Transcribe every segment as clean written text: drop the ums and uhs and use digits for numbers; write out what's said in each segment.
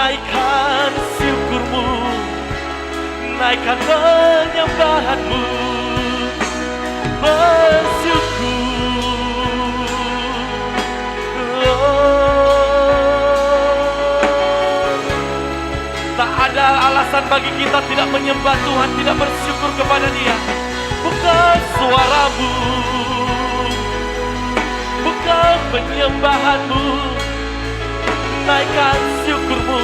naikkan syukurmu, naikkan penyembahanmu, bersyukur. Tak ada alasan bagi kita tidak menyembah Tuhan, tidak bersyukur kepada Dia. Bukan suaramu, bukan penyembahanmu, naikkan syukurmu,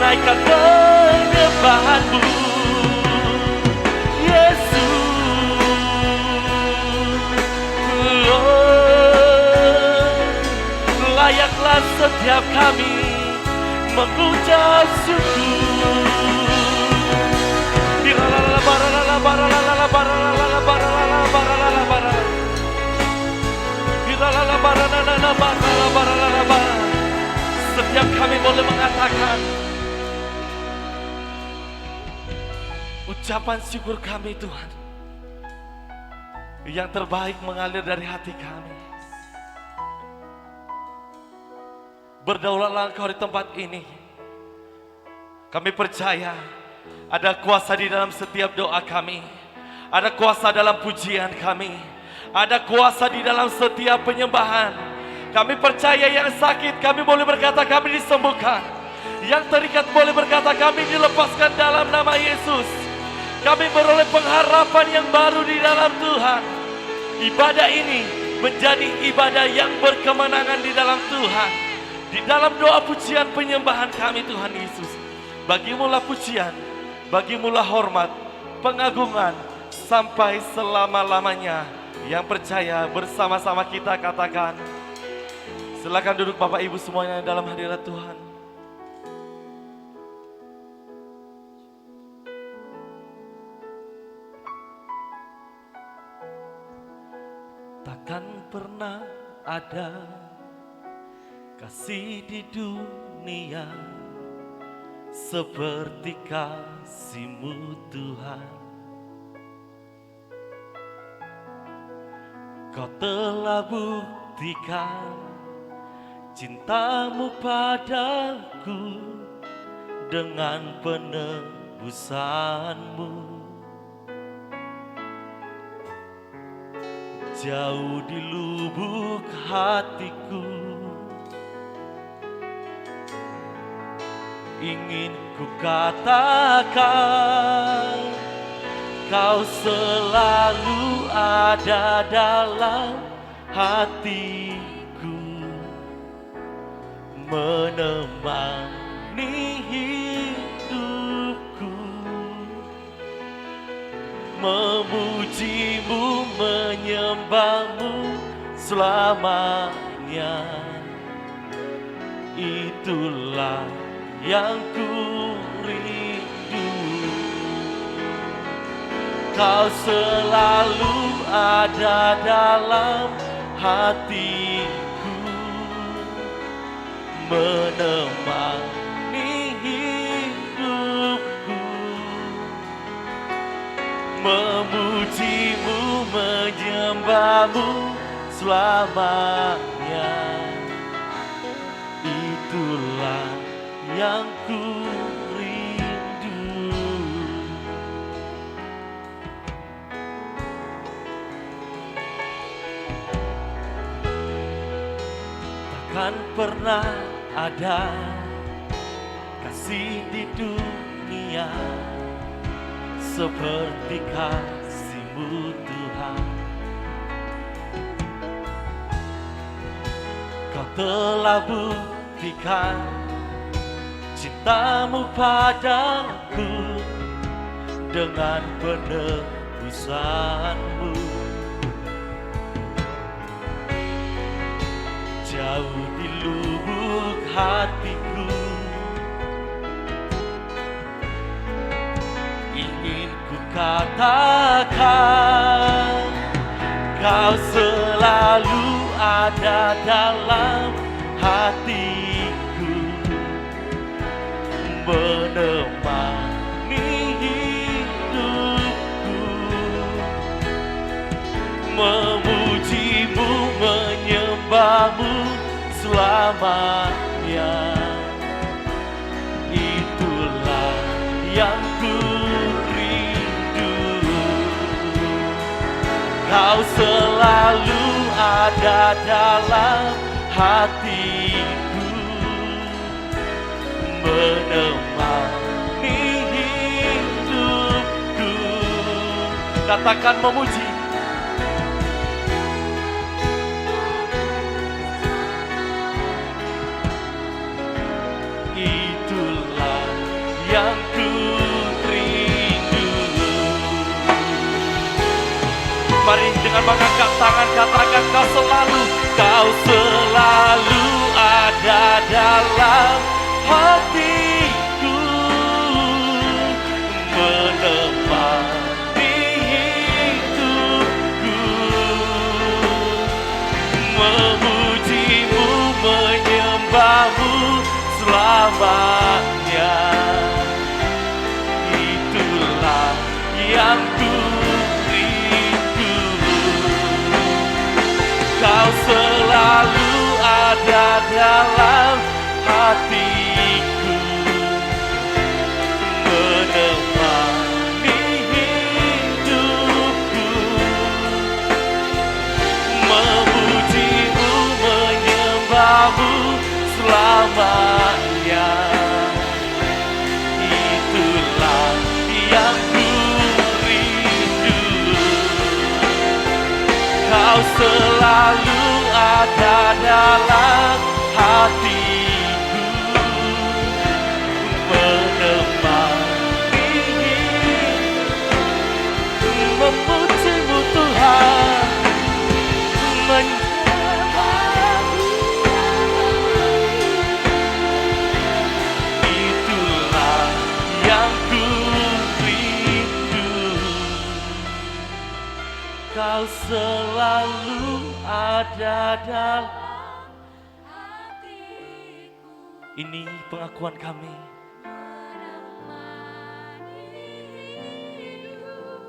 naikkan penyembahanmu, Yesus. Layaklah setiap kami mengucap syukur. Setiap kami boleh mengatakan ucapan syukur kami, Tuhan, yang terbaik mengalir dari hati kami. Berdaulatlah Engkau di tempat ini. Kami percaya ada kuasa di dalam setiap doa kami, ada kuasa dalam pujian kami, ada kuasa di dalam setiap penyembahan. Kami percaya yang sakit kami boleh berkata kami disembuhkan, yang terikat boleh berkata kami dilepaskan dalam nama Yesus. Kami beroleh pengharapan yang baru di dalam Tuhan. Ibadah ini menjadi ibadah yang berkemenangan di dalam Tuhan. Di dalam doa pujian penyembahan kami, Tuhan Yesus, bagimulah pujian, bagimulah hormat, pengagungan sampai selama-lamanya. Yang percaya bersama-sama kita katakan. Silakan duduk Bapak Ibu semuanya dalam hadirat Tuhan. Takkan pernah ada kasih di dunia seperti kasih-Mu Tuhan. Kau telah buktikan cinta-Mu padaku dengan penebusan-Mu. Jauh di lubuk hatiku ingin ku katakan, Kau selalu ada dalam hatiku, menemani hidupku, memuji-Mu, menyembah-Mu selamanya. Itulah yang ku rindu. Kau selalu ada dalam hatiku, menemani hidupku, memuji-Mu, menyembah-Mu selamanya. Itulah yang ku rindu. Takkan pernah ada kasih di dunia seperti kasih-Mu Tuhan. Kau telah buktikan cinta-Mu padaku dengan penebusan-Mu. Jauh di lubuk hatiku ingin ku katakan, Kau selalu ada dalam hatiku, menemani hidupku, memuji-Mu, menyembah-Mu selamanya. yang ku rindu. Kau selalu ada dalam hatiku, menemani hidupku. Katakan memuji. Itulah yang ku rindu. Mari dengan mengangkat tangan katakan kau selalu ada dalam hatiku, menemani hidupku, memujimu, menyembahmu selamanya. Itulah yang ku rindu. Kau selalu ada dalam hatiku, menemani hidupku, memujimu, menyembahmu selamanya. Itulah yang ku rindu. Kau selalu ada dalam hatiku, menemani hidupku, memujimu Tuhan, menyembahmu. Itulah yang ku rindu. Kau selalu ada dalam hatiku. Ini pengakuan kami.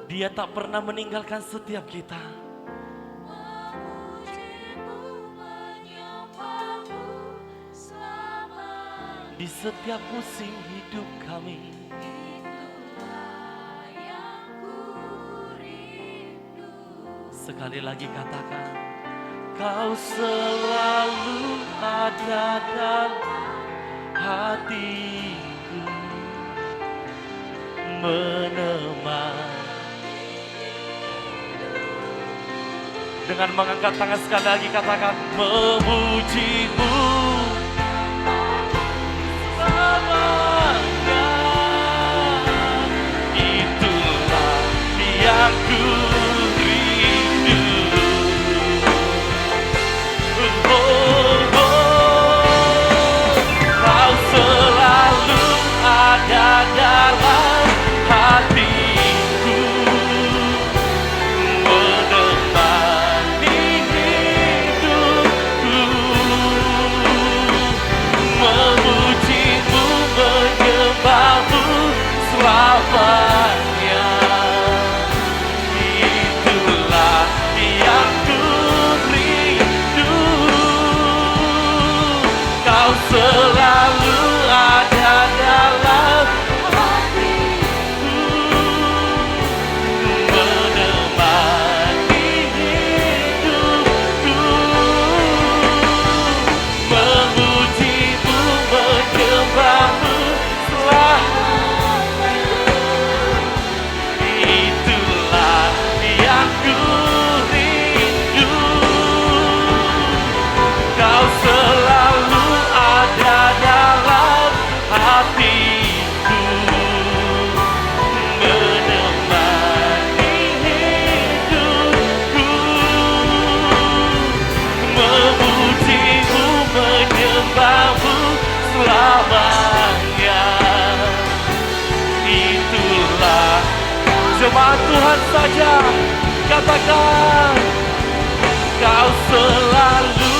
Dia tak pernah meninggalkan setiap kita. Di setiap musim hidup kami. Sekali lagi katakan, kau selalu ada dalam hatiku, menemani. Dengan mengangkat tangan sekali lagi katakan, memujimu selamanya. Itulah yang ku rindu. Kau selalu ada dalam hatiku, menemani hidupku, memujimu, menyembahmu selamanya. Itulah yang ku rindu. Kau selalu ada dalam hatiku, menemani hidupku, memujimu, menyembahmu selamanya. Itulah yang ku rindu. Kau selalu ada dalam hatiku, menemani hidupku, memujimu, menyembahmu selamanya. Itulah jemaat Tuhan saja katakan, kau selalu.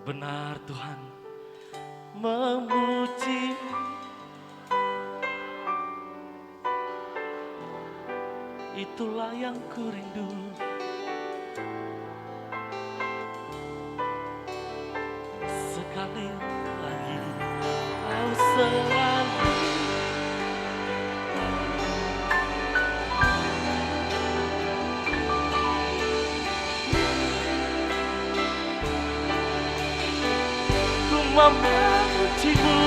Benar Tuhan, memuji. Itulah yang ku rindu. selalu. Ku memujimu,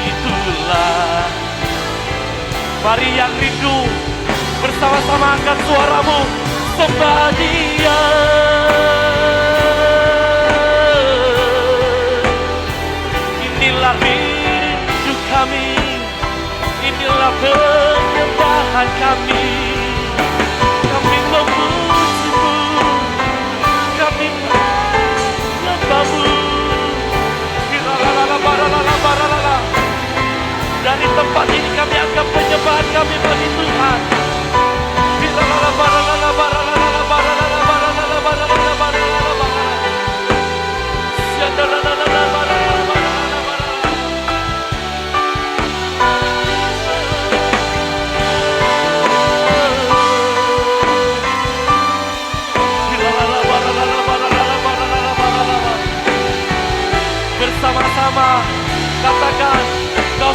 itulah. Mari yang rindu bersama-sama angkat suaramu, sembah Dia. Inilah rindu kami, inilah penyembahan kami. Kami memujimu, kami menyembahmu. Dari tempat ini kami angkat penyembahan kami bagi Tuhan. Bersama-sama katakan, Kau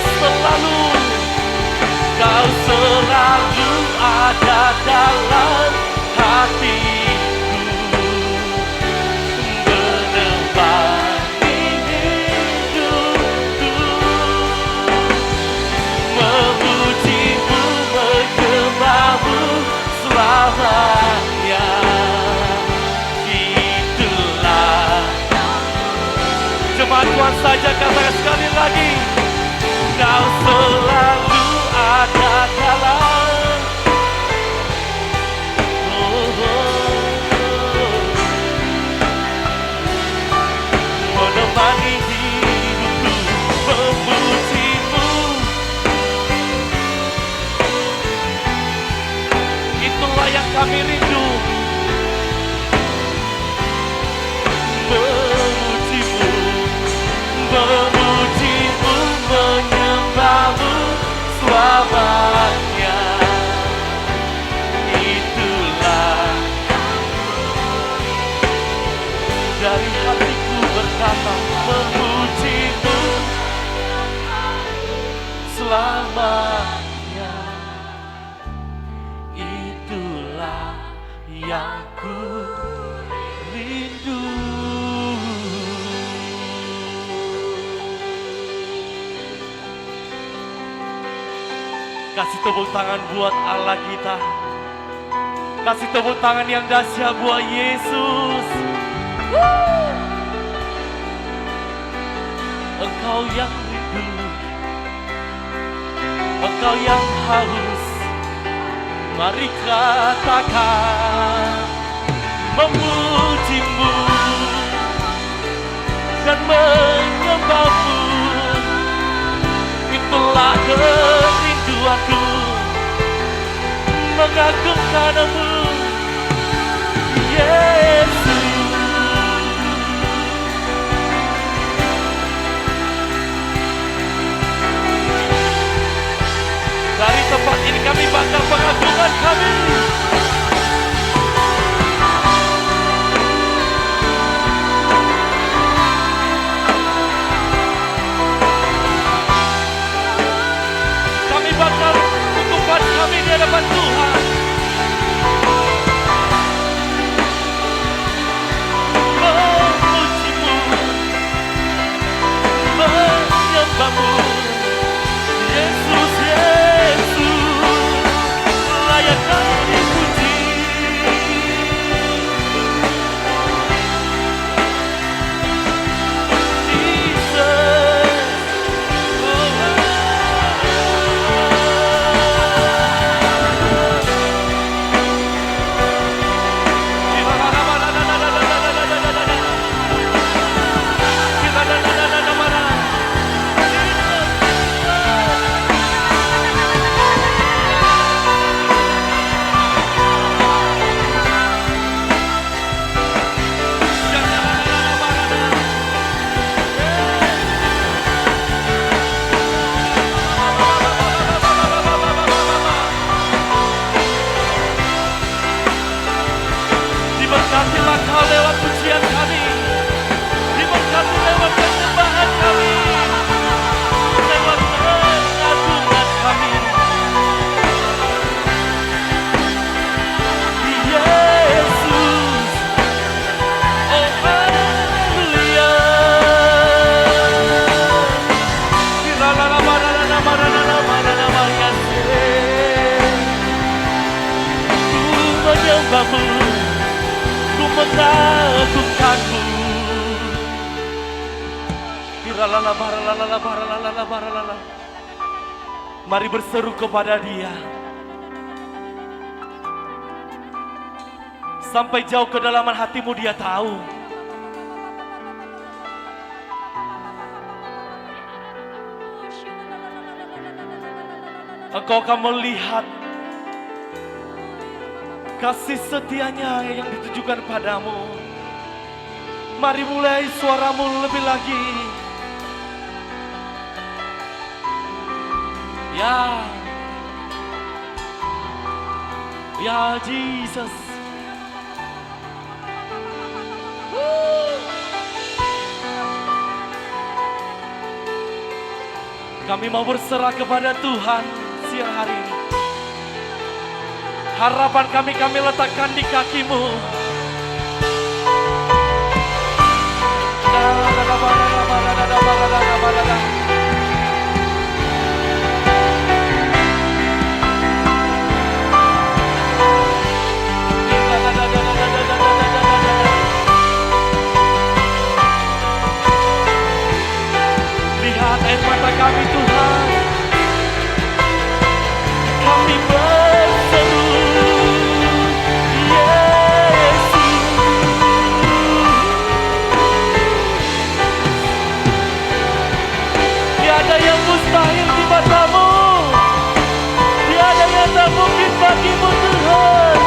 selalu ada dalam hatiku, menemani hidupku, memujimu, menyembahmu selamanya. Itulah. Jemaat Tuhan saja katakan sekali lagi, Kau selalu ada dalam menemani hidupku, memujimu. Itulah yang kami rindu, memujimu, memujimu, menyembahmu selamanya. Itulah dari hatiku berkata, memujimu selamanya. Itulah yang ku rindu. Kasih tepuk tangan buat Allah kita. Kasih tepuk tangan yang dahsyat buat Yesus. Engkau yang rindu, Engkau yang haus. Mari katakan, memujimu dan menyembahmu. Itulah kerinduanku, mengagungkanmu, Yesus. Dari tempat ini kami bangga pengagungan kami. Kami bakal kutukan kami di hadapan Tuhan. Memujimu, menyembahmu, Yesus, Yesus, layak kau dipuji. Mari berseru kepada Dia. Sampai jauh kedalaman hatimu Dia tahu. Engkau akan melihat kasih setianya yang ditujukan padamu. Mari mulai suaramu lebih lagi. Ya, ya Jesus. Kami mau berserah kepada Tuhan siang hari ini. Harapan kami letakkan di kaki-Mu. Lihat air mata kami Tuhan. Kami berseru Yesus. Tiada yang mustahil di mata-Mu. Tiada yang tak mungkin bagi-Mu Tuhan.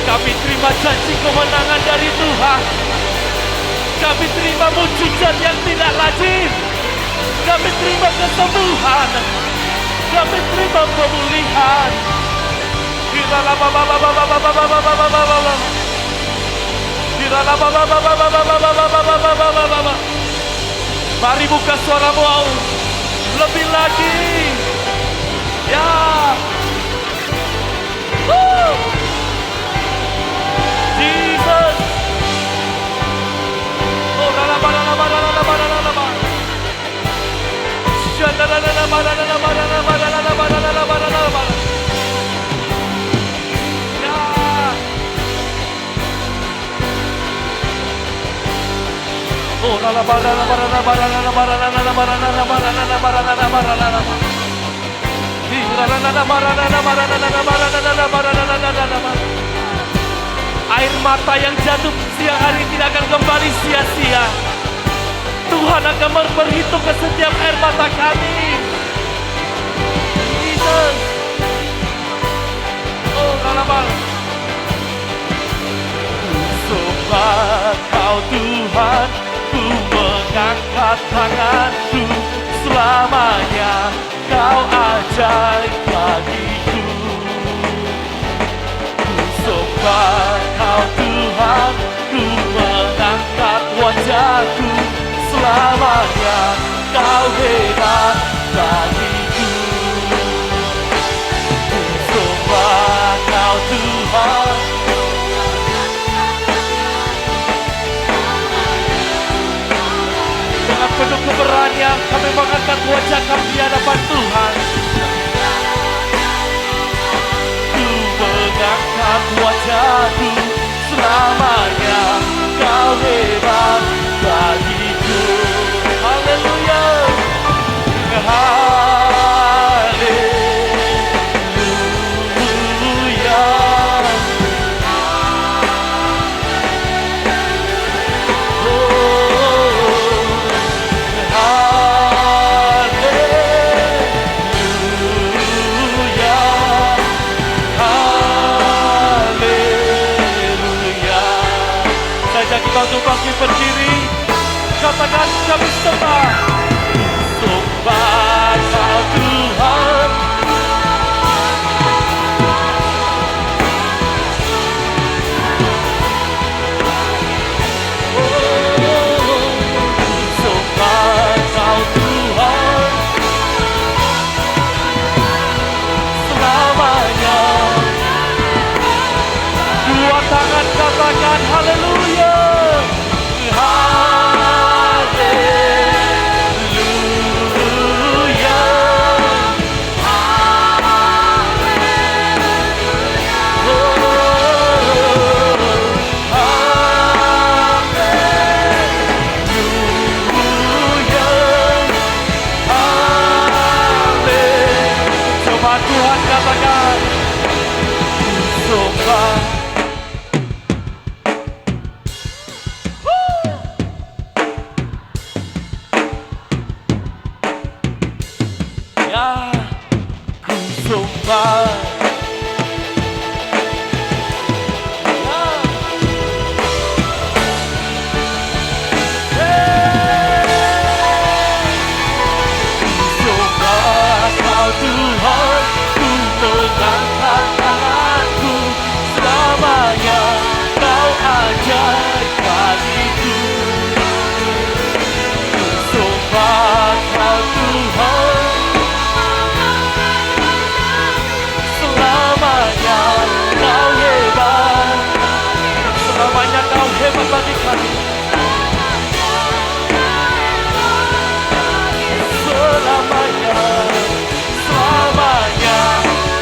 Kami terima janji kemenangan dari Tuhan. Kami terima mujizat yang tidak lazim. Kami terima kesembuhan. Kami terima pemulihan. Mari buka suaramu lebih lagi. Ya. Jesus. Oh, air mata yang jatuh siang hari tidak akan kembali sia-sia. Tuhan akan berhitung ke setiap air mata kami. Jesus. Oh, lalabal. Sembah Kau Tuhan, ku mengangkat tanganku selamanya. Kau ajaib bagiku. Ku sembah Kau Tuhan, ku mengangkat wajahku selamanya. Kau hebat bagiku. Ku sembah Kau Tuhan. Dengan penuh keberanian kami mengangkat wajah kami di hadapan Tuhan. Ku mengangkat wajahku selamanya. Kau hebat bagiku. Haleluya. Haleluya. Haleluya. coba untuk bangkit berdiri. Katakan kami sembah. Sembah Kau Tuhan. Sembah Kau Tuhan selamanya. Dua tangan katakan haleluya. Tuhan katakan sembah. Ya, ku sembah. Hebat bagi kami. Selamanya, selamanya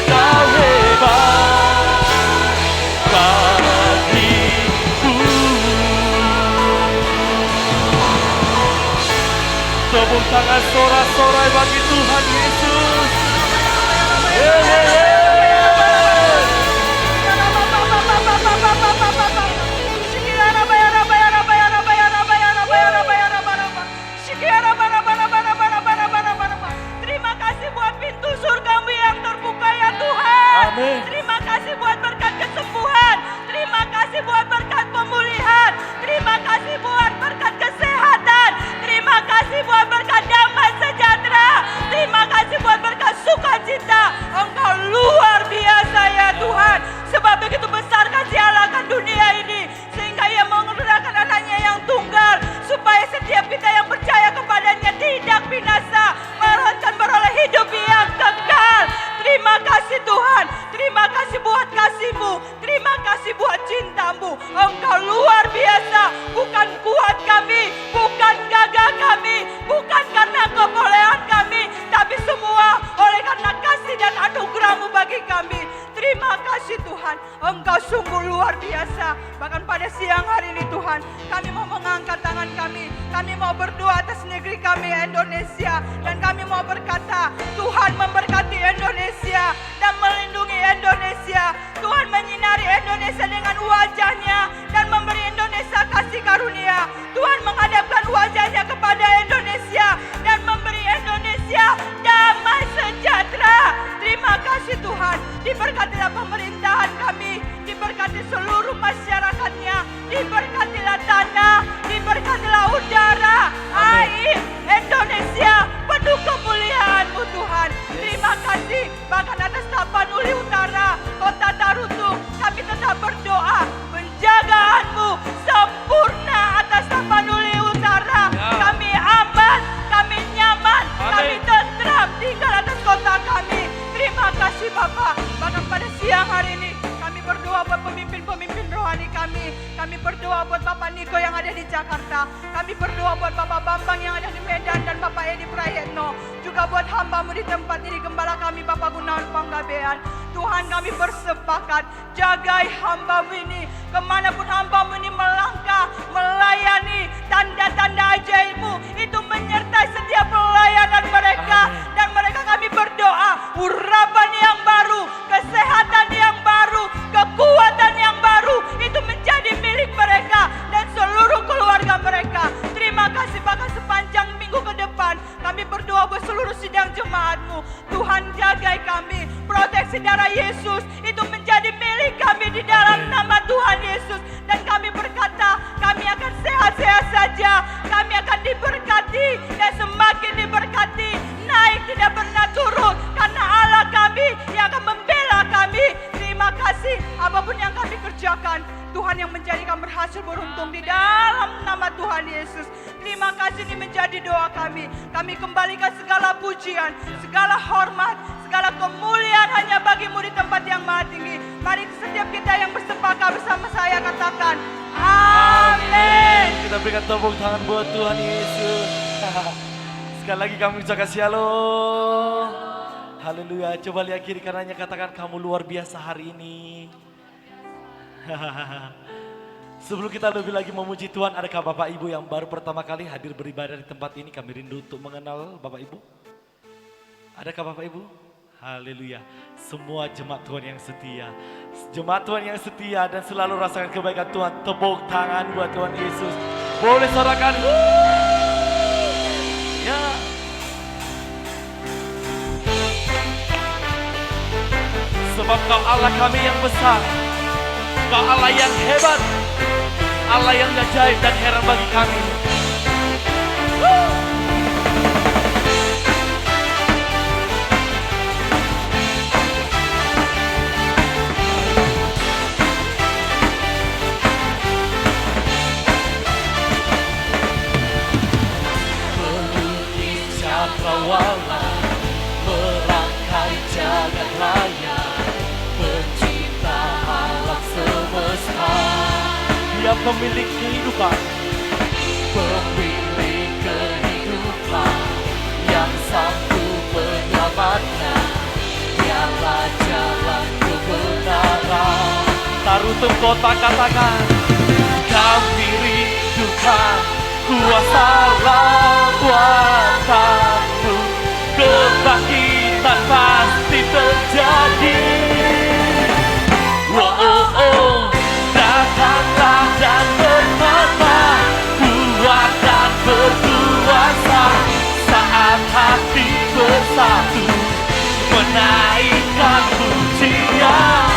Kau hebat bagiku. Tepuk tangan sorak-sorai bagi Tuhan Yesus. Terima kasih buat pintu surga-Mu yang terbuka ya Tuhan. Amin. Terima kasih buat berkat kesembuhan. Terima kasih buat berkat pemulihan. Terima kasih buat berkat kesehatan. Terima kasih buat berkat damai sejahtera. Terima kasih buat berkat sukacita. Engkau luar biasa ya Tuhan. Sebab begitu besar kasih Allah akan dunia ini, sehingga Ia mengerahkan anaknya yang tunggal, supaya setiap kita yang percaya kepadanya tidak binasa, melainkan beroleh hidup yang kekal. Terima kasih Tuhan. Terima kasih buat kasih-Mu. Terima kasih buat cinta-Mu. Engkau luar biasa. Bukan kuat kami, bukan gagah kami, bukan karena kebolehan kami, tapi semua oleh karena kasih dan anugerah-Mu bagi kami. Terima kasih Tuhan. Engkau sungguh luar biasa. Bahkan pada siang hari ini Tuhan, kami mau mengangkat tangan kami. Kami mau berdoa atas negeri kami Indonesia. Dan kami mau berkata, Tuhan memberkati Indonesia dan melindungi Indonesia. Tuhan menyinari Indonesia dengan wajah-Nya dan memberi Indonesia kasih karunia. Tuhan menghadapkan wajah-Nya kepada Indonesia dan memberi Indonesia damai sejahtera. Terima kasih Tuhan. Diberkatilah pemerintahan kami, diberkati seluruh masyarakatnya, diberkatilah tanah, diberkatilah udara, air, Indonesia penuh kemuliaan-Mu Tuhan. Terima kasih. Bahkan atas Tapanuli Utara, Kota Tarutung, kami tetap berdoa penjagaan-Mu sempurna atas Tapanuli Utara. Kami aman, kami nyaman, kami tentram tinggal atas kota kami. Terima kasih Bapak. Bahkan pada siang hari ini kami berdoa buat pemimpin-pemimpin rohani kami. Kami berdoa buat Bapak Niko yang ada di Jakarta. Kami berdoa buat Bapak Bambang yang ada di Medan dan Bapak Edi Prayetno. Juga buat hamba-Mu di tempat ini, gembala kami Bapak Gunawan Panggabean. Tuhan, kami bersepakat jagai hamba-Mu ini. Kemanapun hamba-Mu ini melangkah, melayani, tanda-tanda ajaib-Mu itu menyertai setiap pelayanan mereka. Dan mereka kami berdoa, urapan yang baru, kesehatan yang baru, kekuatan yang baru itu menjadi milik mereka dan seluruh keluarga mereka. Terima kasih. Bahkan sepanjang minggu ke depan kami berdoa buat seluruh sidang jemaat-Mu. Tuhan, jagai kami, proteksi darah Yesus itu menjadi milik kami di dalam nama Tuhan dipuji dan semakin diberkati. Naik tidak pernah turun karena Allah kami yang akan membela kami. Terima kasih apapun yang kami kerjakan. Tuhan yang menjadikan berhasil beruntung di dalam nama Tuhan Yesus. Terima kasih, ini menjadi doa kami. Kami kembalikan segala pujian, segala hormat, segala kemuliaan hanya bagimu di tempat yang maha tinggi. Mari setiap kita yang bersepakat bersama saya katakan, amin. Kita berikan tepuk tangan buat Tuhan Yesus. Sekali lagi kami ucapkan shalom. Haleluya. Coba lihat kiri kanannya, katakan kamu luar biasa hari ini. Sebelum kita lebih lagi memuji Tuhan, adakah Bapak Ibu yang baru pertama kali hadir beribadah di tempat ini? Kami rindu untuk mengenal Bapak Ibu. Adakah Bapak Ibu? Haleluya. Semua jemaat Tuhan yang setia. Jemaat Tuhan yang setia dan selalu rasakan kebaikan Tuhan. Tepuk tangan buat Tuhan Yesus. Boleh sorakan. Ya. Sebab Kau Allah kami yang besar. Kau Allah yang hebat, Allah yang ajaib dan heran bagi kami. Pelukis cakrawala, merangkai jagat raya, pencipta alam semesta. Dia pemilik kehidupan, pemilik kehidupan yang sanggup menyelamatkan. Dialah jalan kebenaran. Taruh kota katakan, kami rindukan kuasalah kuasa-Mu. Kebangkitan pasti terjadi. Oh, oh, oh. Datanglah dan bertata, kuat dan berkuasa. Saat hati bersatu, menaikkan pujian.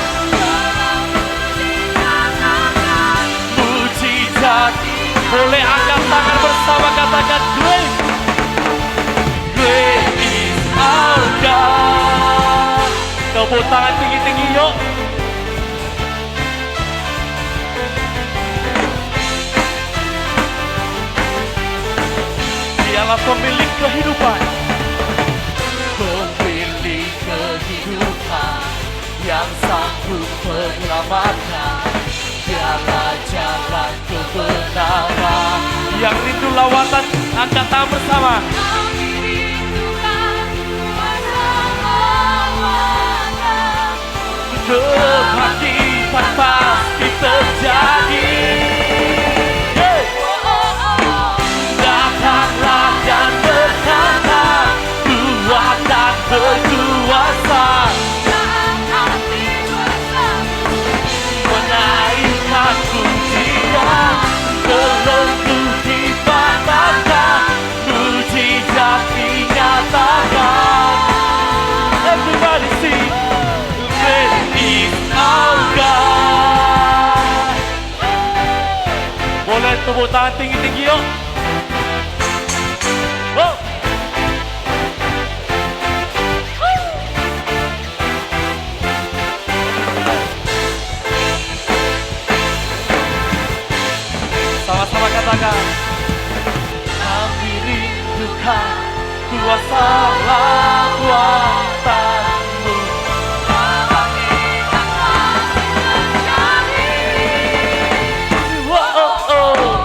Mujizat, boleh angkat tangan bersama, katakan great. Great is our God. Tepuk tangan tinggi-tinggi yuk. Dialah pemilik kehidupan, pemilik kehidupan yang sanggup menyelamatkan. Dialah jalan kebenaran. Yang rindu lawatan, angkat tangan bersama. Kebangkitan pasti terjadi. Datanglah dan berkata, kuat dan berkuasa. Menaikkan pujian, belenggu dipatahkan, mujizat dinyatakan. Everybody sing, great is our God. Boleh tepuk tangan tinggi-tinggi yuk. Oh. Sama-sama katakan, kami rindukan kuasalah kuasa-Mu. Oh, oh, oh.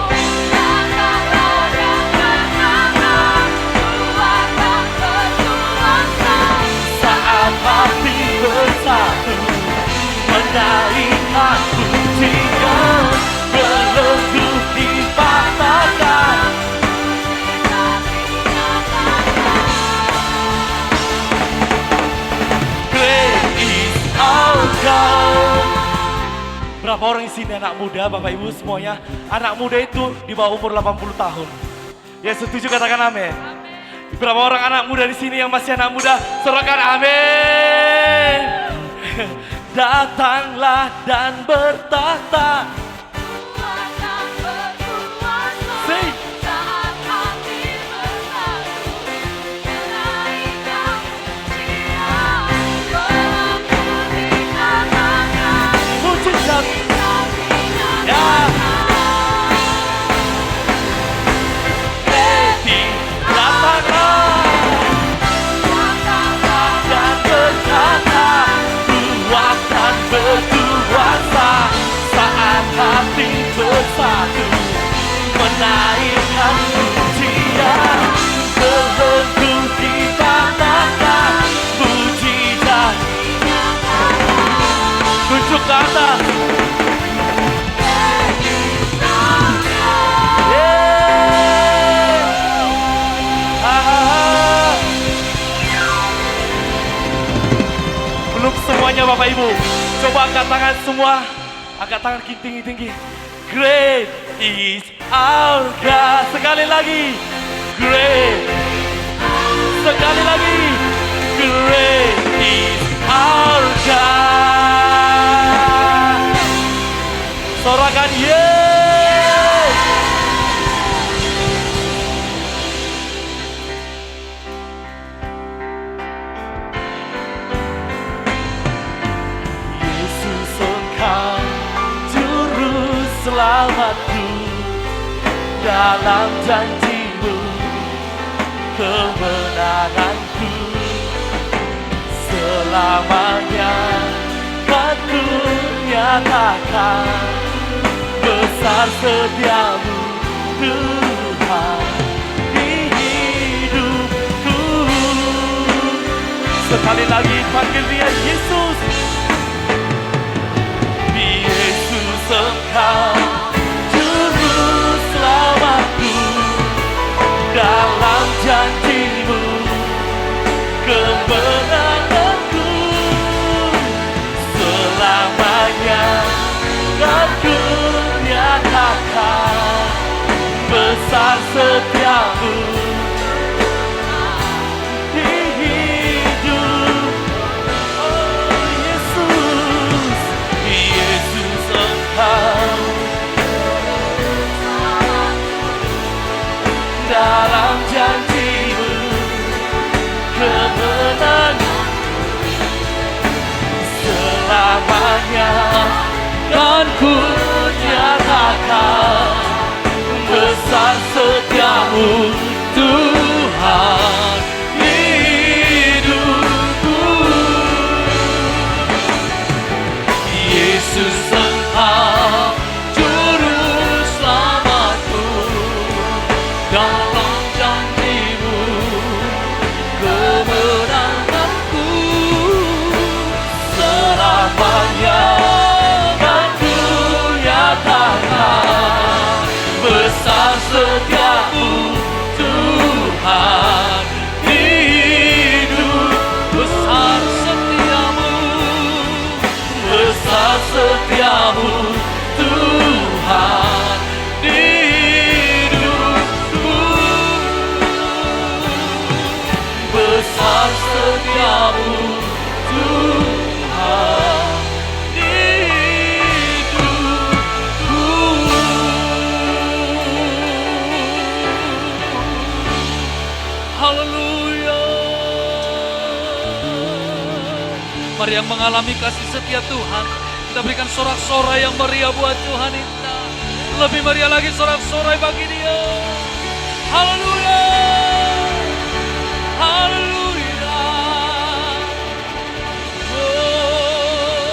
Saat hati bersatu, menaikkan pujian, belenggu dipatahkan. Great is our God. Berapa orang di sini anak muda, Bapak Ibu semuanya? Anak muda itu di bawah umur 80 tahun. Ya setuju katakan amin. Berapa orang anak muda di sini yang masih anak muda? Sorakan amin. Datanglah dan bertahta. Sing. hati bersatu menaikkan pujian, terhenti kita katakan mujizat. Tunjuk ke atas. Belum semuanya Bapak Ibu. Coba angkat tangan semua. Angkat tangan tinggi-tinggi. Great is our God. Sekali lagi. Great. Sekali lagi. Great is our God. Sorakan yes. Yesus Engkau Juru Selamatku, dalam janji-Mu kemenanganku, selamanya kan ku nyatakan besar setiamu Tuhan di hidupku. Sekali lagi panggil dia Yesus. Yesus Engkau Juru Selamatku, dalam janji-Mu kemenanganku, selamanya kan ku nyatakan besar setiamu di hidup. Oh Yesus, Yesus Engkau dalam janji-Mu kemenangan, selamanya kan ku nyatakan besar setiamu Tuhan hidupku. Yesus Engkau Juru Selamatku, dalam janji-Mu kemenanganku, selamanya kan ku nyatakan besar setiamu Tuhan hidup. Besar setiamu, besar setiamu Tuhan di hidupku. Besar setiamu Tuhan di hidupku. Haleluya. Mari yang mengalami kasih setia Tuhan, kita berikan sorak-sorai yang meriah buat Tuhan kita. Lebih meriah lagi sorak-sorai bagi Dia. Haleluya. Haleluya. Oh.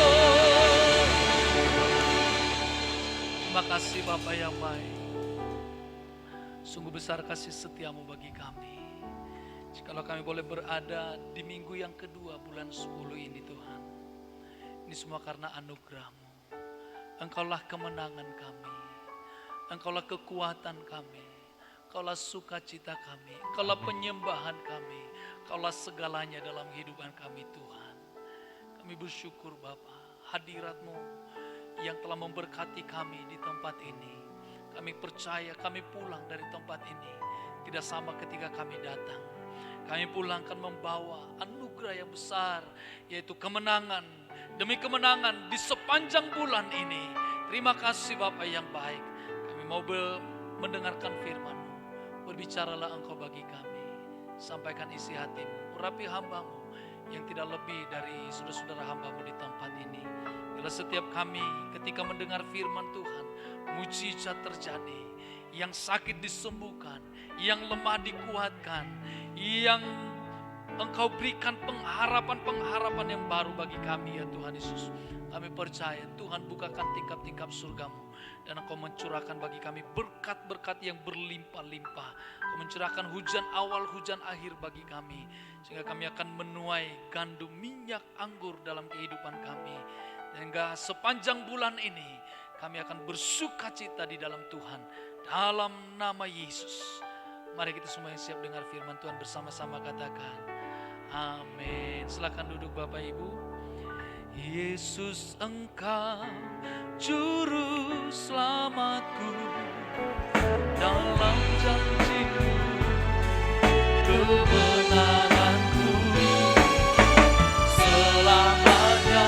Terima kasih Bapa yang baik. Sungguh besar kasih setiamu bagi kami. Jikalau kami boleh berada di minggu yang kedua bulan 10 ini Tuhan, ini semua karena anugerah-Mu. Engkaulah kemenangan kami, Engkaulah kekuatan kami, Engkaulah sukacita kami, Engkaulah penyembahan kami, Engkaulah segalanya dalam kehidupan kami Tuhan. Kami bersyukur Bapa, hadirat-Mu yang telah memberkati kami di tempat ini. Kami percaya kami pulang dari tempat ini tidak sama ketika kami datang. Kami pulang akan membawa anugerah yang besar, yaitu kemenangan demi kemenangan di sepanjang bulan ini. Terima kasih Bapa yang baik. Kami mau mendengarkan firman-Mu. Berbicaralah Engkau bagi kami. Sampaikan isi hati-Mu. Urapi hamba-Mu yang tidak lebih dari saudara-saudara hamba-Mu di tempat ini. Bila setiap kami ketika mendengar firman Tuhan, mujizat terjadi. Yang sakit disembuhkan, yang lemah dikuatkan, yang Engkau berikan pengharapan-pengharapan yang baru bagi kami ya Tuhan Yesus. Kami percaya Tuhan bukakan tingkap-tingkap surga-Mu. Dan Engkau mencurahkan bagi kami berkat-berkat yang berlimpah-limpah. Engkau mencurahkan hujan awal, hujan akhir bagi kami. Sehingga kami akan menuai gandum, minyak, anggur dalam kehidupan kami. Sehingga sepanjang bulan ini kami akan bersuka cita di dalam Tuhan. Dalam nama Yesus. Mari kita semua yang siap dengar firman Tuhan bersama-sama katakan. Amin. Silakan duduk Bapak Ibu. Yesus Engkau juru selamatku, dalam janji-Mu kemenanganku selamanya,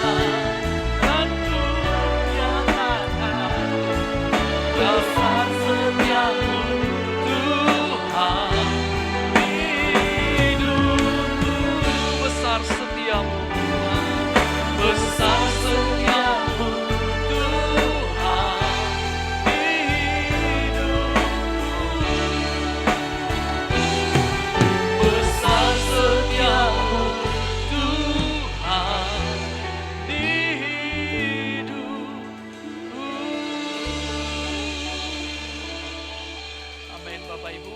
dan ku nyatakan dasar setia-Mu Tuhan. Besar setiamu Tuhan, besar setiamu Tuhan di hidupku. Besar setiamu Tuhan di hidupku. Amin Bapak Ibu.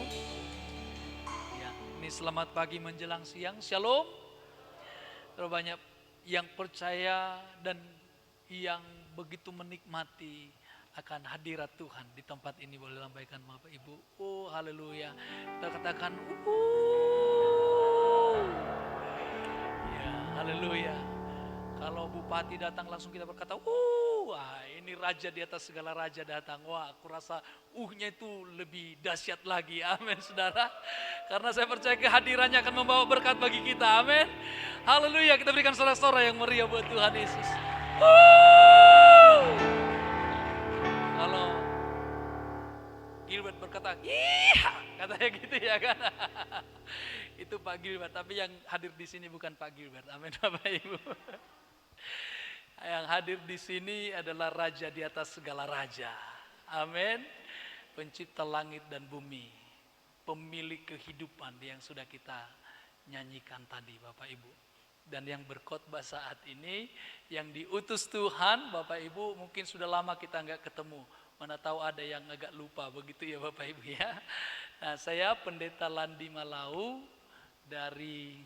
Ya, ini selamat pagi menjelang siang. Shalom. Terlalu banyak yang percaya dan yang begitu menikmati akan hadirat Tuhan di tempat ini. Boleh lambaikan Bapak Ibu. Oh haleluya. Kita katakan ya haleluya. Kalau bupati datang langsung kita berkata wah ini raja di atas segala raja datang. Wah aku rasa nya itu lebih dahsyat lagi. Amin saudara. Karena saya percaya kehadirannya akan membawa berkat bagi kita. Amin. Haleluya. Kita berikan sorak-sorai yang meriah buat Tuhan Yesus. Kalau Gilbert berkata, iya, katanya gitu ya kan. Itu Pak Gilbert. Tapi yang hadir di sini bukan Pak Gilbert. Amin Bapak Ibu. Yang hadir di sini adalah Raja di atas segala raja. Amin. Pencipta langit dan bumi. Pemilik kehidupan yang sudah kita nyanyikan tadi Bapak Ibu. Dan yang berkhotbah saat ini, yang diutus Tuhan Bapak Ibu mungkin sudah lama kita nggak ketemu. Mana tahu ada yang agak lupa begitu ya Bapak Ibu ya. Nah saya Pendeta Landi Malau dari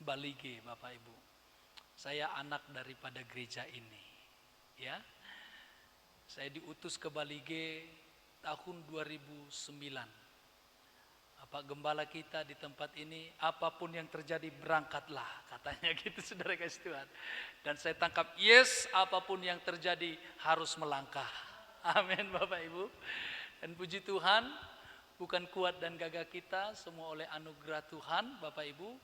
Balige Bapak Ibu. Saya anak daripada gereja ini, ya. Saya diutus ke Balige tahun 2009. Pak Gembala kita di tempat ini, apapun yang terjadi berangkatlah, katanya gitu saudara kasih Tuhan. Dan saya tangkap, yes, apapun yang terjadi harus melangkah. Amin Bapak Ibu. Dan puji Tuhan, bukan kuat dan gagah kita, semua oleh anugerah Tuhan Bapak Ibu.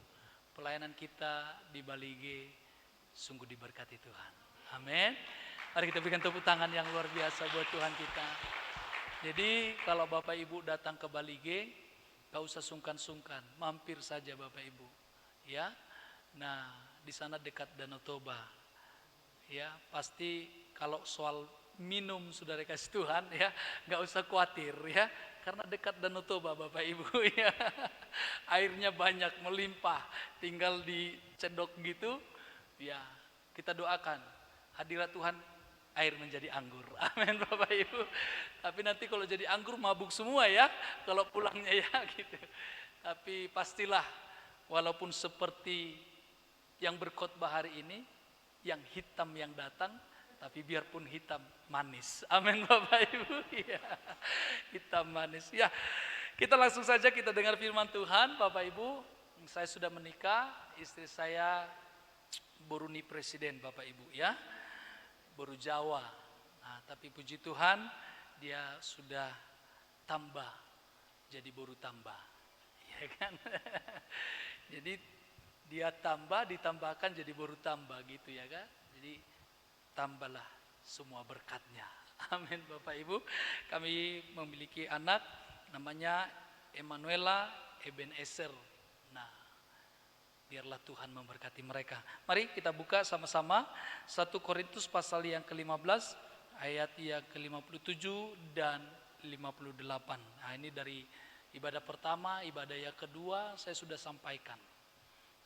Pelayanan kita di Balige sungguh diberkati Tuhan. Amin. Mari kita berikan tepuk tangan yang luar biasa buat Tuhan kita. Jadi kalau Bapak Ibu datang ke Balige, gak usah sungkan-sungkan, mampir saja Bapak Ibu. Ya, nah di sana dekat Danau Toba. Ya, pasti kalau soal minum saudara kasih Tuhan ya, gak usah khawatir ya, karena dekat Danau Toba Bapak Ibu ya. Airnya banyak melimpah, tinggal dicedok gitu. Ya, kita doakan hadirat Tuhan air menjadi anggur. Amin Bapak Ibu. Tapi nanti kalau jadi anggur mabuk semua ya, kalau pulangnya ya gitu. Tapi pastilah walaupun seperti yang berkhotbah hari ini, yang hitam yang datang, tapi biarpun hitam manis. Amin Bapak Ibu. Ya, hitam manis. Ya, kita langsung saja kita dengar firman Tuhan Bapak Ibu. Saya sudah menikah, istri saya Boruni Presiden Bapak Ibu ya, baru Jawa. Nah, tapi puji Tuhan dia sudah tambah jadi baru tambah, ya kan? Jadi dia tambah ditambahkan jadi baru tambah gitu ya kan? Jadi tambahlah semua berkatnya. Amin Bapak Ibu. Kami memiliki anak namanya Emanuela Ebenezer. Nah, biarlah Tuhan memberkati mereka. Mari kita buka sama-sama 1 Korintus pasal yang ke-15 ayat yang ke-57 dan 58. Nah, ini dari ibadah pertama, ibadah yang kedua saya sudah sampaikan.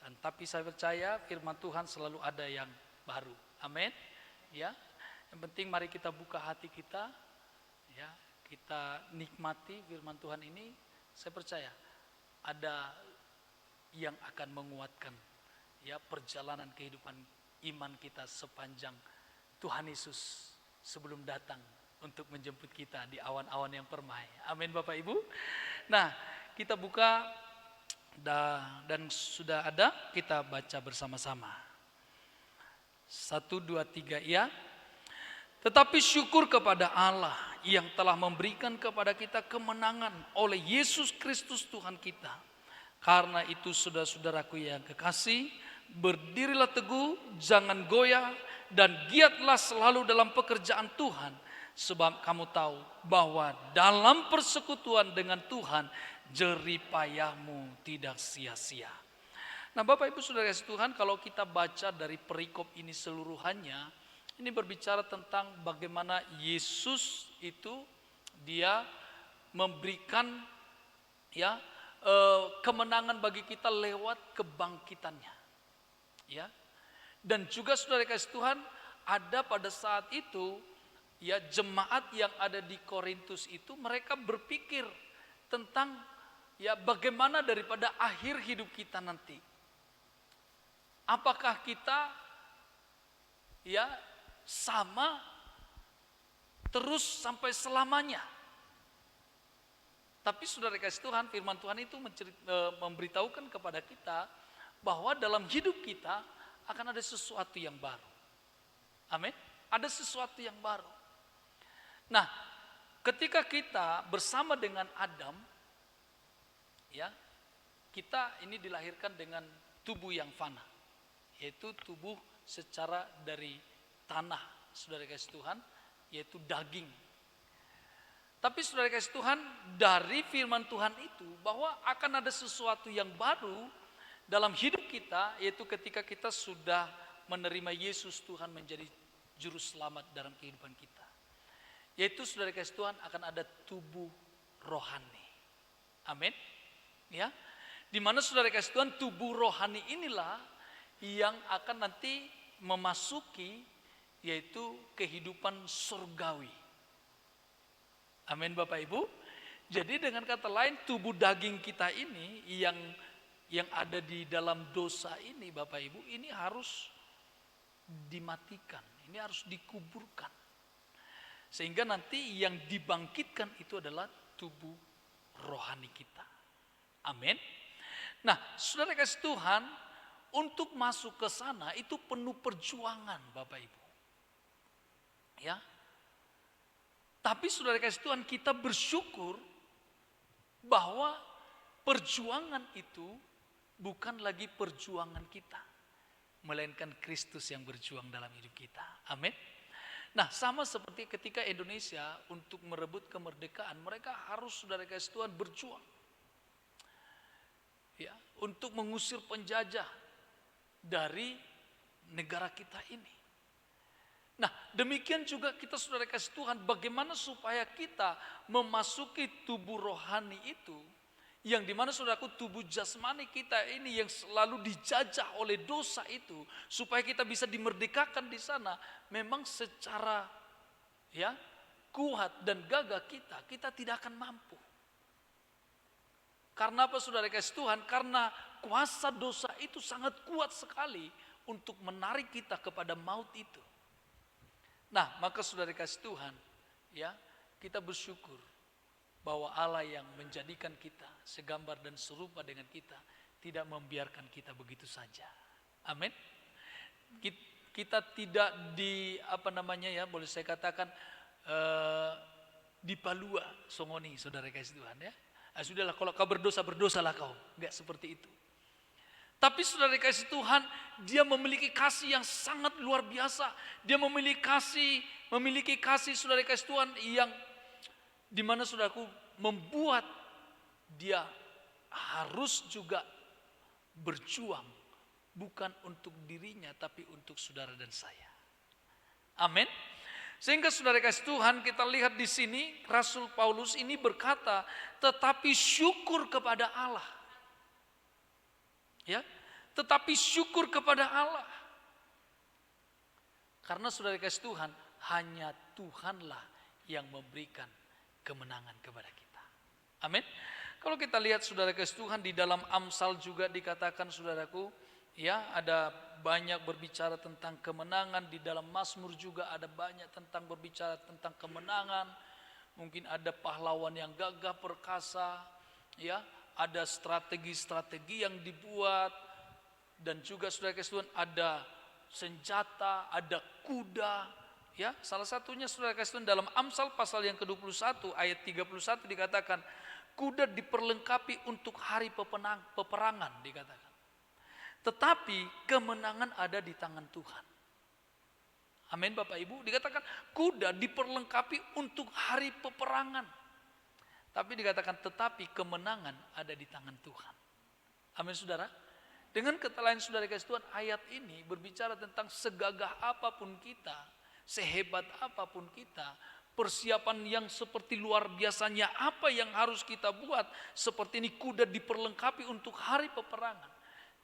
Dan tapi saya percaya firman Tuhan selalu ada yang baru. Amin. Ya. Yang penting mari kita buka hati kita, ya, kita nikmati firman Tuhan ini. Saya percaya ada yang akan menguatkan, ya, perjalanan kehidupan iman kita sepanjang Tuhan Yesus sebelum datang untuk menjemput kita di awan-awan yang permai. Amin Bapak Ibu. Nah, kita buka dan sudah ada, kita baca bersama-sama. 1, 2, 3 ya. Tetapi syukur kepada Allah yang telah memberikan kepada kita kemenangan oleh Yesus Kristus Tuhan kita. Karena itu saudara-saudaraku yang kekasih, berdirilah teguh, jangan goyah, dan giatlah selalu dalam pekerjaan Tuhan. Sebab kamu tahu bahwa dalam persekutuan dengan Tuhan, jerih payahmu tidak sia-sia. Nah Bapak Ibu Saudara kasih Tuhan, kalau kita baca dari perikop ini seluruhannya, ini berbicara tentang bagaimana Yesus itu dia memberikan, ya, kemenangan bagi kita lewat kebangkitannya. Ya. Dan juga Saudara kasih Tuhan, ada pada saat itu, ya, jemaat yang ada di Korintus itu mereka berpikir tentang, ya, bagaimana daripada akhir hidup kita nanti. Apakah kita, ya, sama terus sampai selamanya? Tapi Saudara kasih Tuhan, firman Tuhan itu memberitahukan kepada kita bahwa dalam hidup kita akan ada sesuatu yang baru. Amin. Ada sesuatu yang baru. Nah, ketika kita bersama dengan Adam, ya, kita ini dilahirkan dengan tubuh yang fana, yaitu tubuh secara dari tanah, Saudara kasih Tuhan, yaitu daging. Tapi Saudara kasih Tuhan, dari firman Tuhan itu bahwa akan ada sesuatu yang baru dalam hidup kita, yaitu ketika kita sudah menerima Yesus Tuhan menjadi juru selamat dalam kehidupan kita. Yaitu Saudara kasih Tuhan akan ada tubuh rohani. Amin. Ya. Di mana Saudara kasih Tuhan, tubuh rohani inilah yang akan nanti memasuki yaitu kehidupan surgawi. Amin Bapak Ibu. Jadi dengan kata lain, tubuh daging kita ini yang ada di dalam dosa ini Bapak Ibu, ini harus dimatikan, ini harus dikuburkan. Sehingga nanti yang dibangkitkan itu adalah tubuh rohani kita. Amin. Nah, Saudara kasih Tuhan, untuk masuk ke sana itu penuh perjuangan Bapak Ibu. Ya. Tapi Saudara kasih Tuhan, kita bersyukur bahwa perjuangan itu bukan lagi perjuangan kita, melainkan Kristus yang berjuang dalam hidup kita. Amin. Nah, sama seperti ketika Indonesia untuk merebut kemerdekaan, mereka harus Saudara kasih Tuhan berjuang. Ya, untuk mengusir penjajah dari negara kita ini. Nah, demikian juga kita Saudara kasih Tuhan, bagaimana supaya kita memasuki tubuh rohani itu, yang dimana Saudaraku, tubuh jasmani kita ini yang selalu dijajah oleh dosa itu, supaya kita bisa dimerdekakan di sana. Memang secara, ya, kuat dan gagah kita tidak akan mampu. Karena apa Saudara kasih Tuhan? Karena kuasa dosa itu sangat kuat sekali untuk menarik kita kepada maut itu. Nah, maka Saudara kasih Tuhan, ya, kita bersyukur bahwa Allah yang menjadikan kita segambar dan serupa dengan kita tidak membiarkan kita begitu saja. Amin. Kita tidak boleh saya katakan dipalua songoni Saudara kasih Tuhan, ya. Sudahlah, kalau kau berdosa, berdosalah kau. Enggak seperti itu. Tapi Saudara kasih Tuhan, dia memiliki kasih yang sangat luar biasa. Dia memiliki kasih Saudara kasih Tuhan yang dimana Saudaraku membuat dia harus juga berjuang. Bukan untuk dirinya, tapi untuk saudara dan saya. Amin. Sehingga Saudara kasih Tuhan, kita lihat di sini Rasul Paulus ini berkata, tetapi syukur kepada Allah. Ya, tetapi syukur kepada Allah. Karena saudara kasih Tuhan, hanya Tuhanlah yang memberikan kemenangan kepada kita. Amin. Kalau kita lihat saudara kasih Tuhan, di dalam Amsal juga dikatakan saudaraku, ya, ada banyak berbicara tentang kemenangan. Di dalam Mazmur juga ada banyak tentang berbicara tentang kemenangan. Mungkin ada pahlawan yang gagah perkasa, ya, ada strategi-strategi yang dibuat, dan juga saudara kasih Tuhan ada senjata, ada kuda, ya. Salah satunya saudara kasih Tuhan dalam Amsal pasal yang ke-21 ayat 31 dikatakan, kuda diperlengkapi untuk hari peperangan dikatakan. Tetapi kemenangan ada di tangan Tuhan. Amin Bapak Ibu. Dikatakan kuda diperlengkapi untuk hari peperangan. Tapi dikatakan tetapi kemenangan ada di tangan Tuhan. Amin saudara. Dengan kata lain saudara kasih Tuhan, ayat ini berbicara tentang segagah apapun kita, sehebat apapun kita, persiapan yang seperti luar biasanya apa yang harus kita buat, seperti ini kuda diperlengkapi untuk hari peperangan.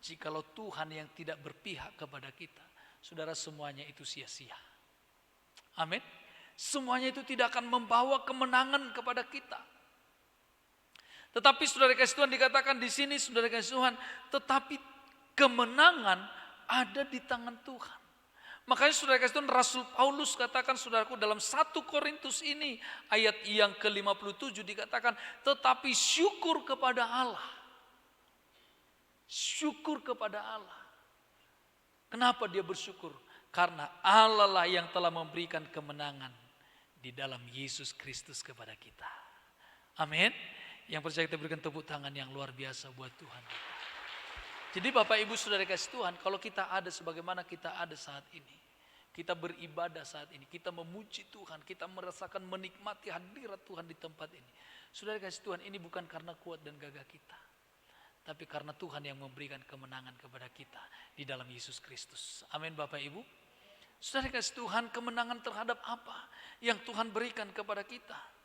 Jikalau Tuhan yang tidak berpihak kepada kita, saudara, semuanya itu sia-sia. Amin. Semuanya itu tidak akan membawa kemenangan kepada kita. Tetapi saudara kasih Tuhan dikatakan di sini, saudara kasih Tuhan, tetapi kemenangan ada di tangan Tuhan. Makanya saudara kasih Tuhan, Rasul Paulus katakan saudaraku dalam 1 Korintus ini ayat yang ke-57 dikatakan, tetapi syukur kepada Allah. Syukur kepada Allah. Kenapa dia bersyukur? Karena Allah lah yang telah memberikan kemenangan di dalam Yesus Kristus kepada kita. Amin. Yang percaya kita berikan tepuk tangan yang luar biasa buat Tuhan. Jadi Bapak Ibu Saudara kasih Tuhan, kalau kita ada sebagaimana kita ada saat ini, kita beribadah saat ini, kita memuji Tuhan, kita merasakan menikmati hadirat Tuhan di tempat ini. Saudara kasih Tuhan, ini bukan karena kuat dan gagah kita, tapi karena Tuhan yang memberikan kemenangan kepada kita di dalam Yesus Kristus. Amin Bapak Ibu. Saudara kasih Tuhan, kemenangan terhadap apa yang Tuhan berikan kepada kita?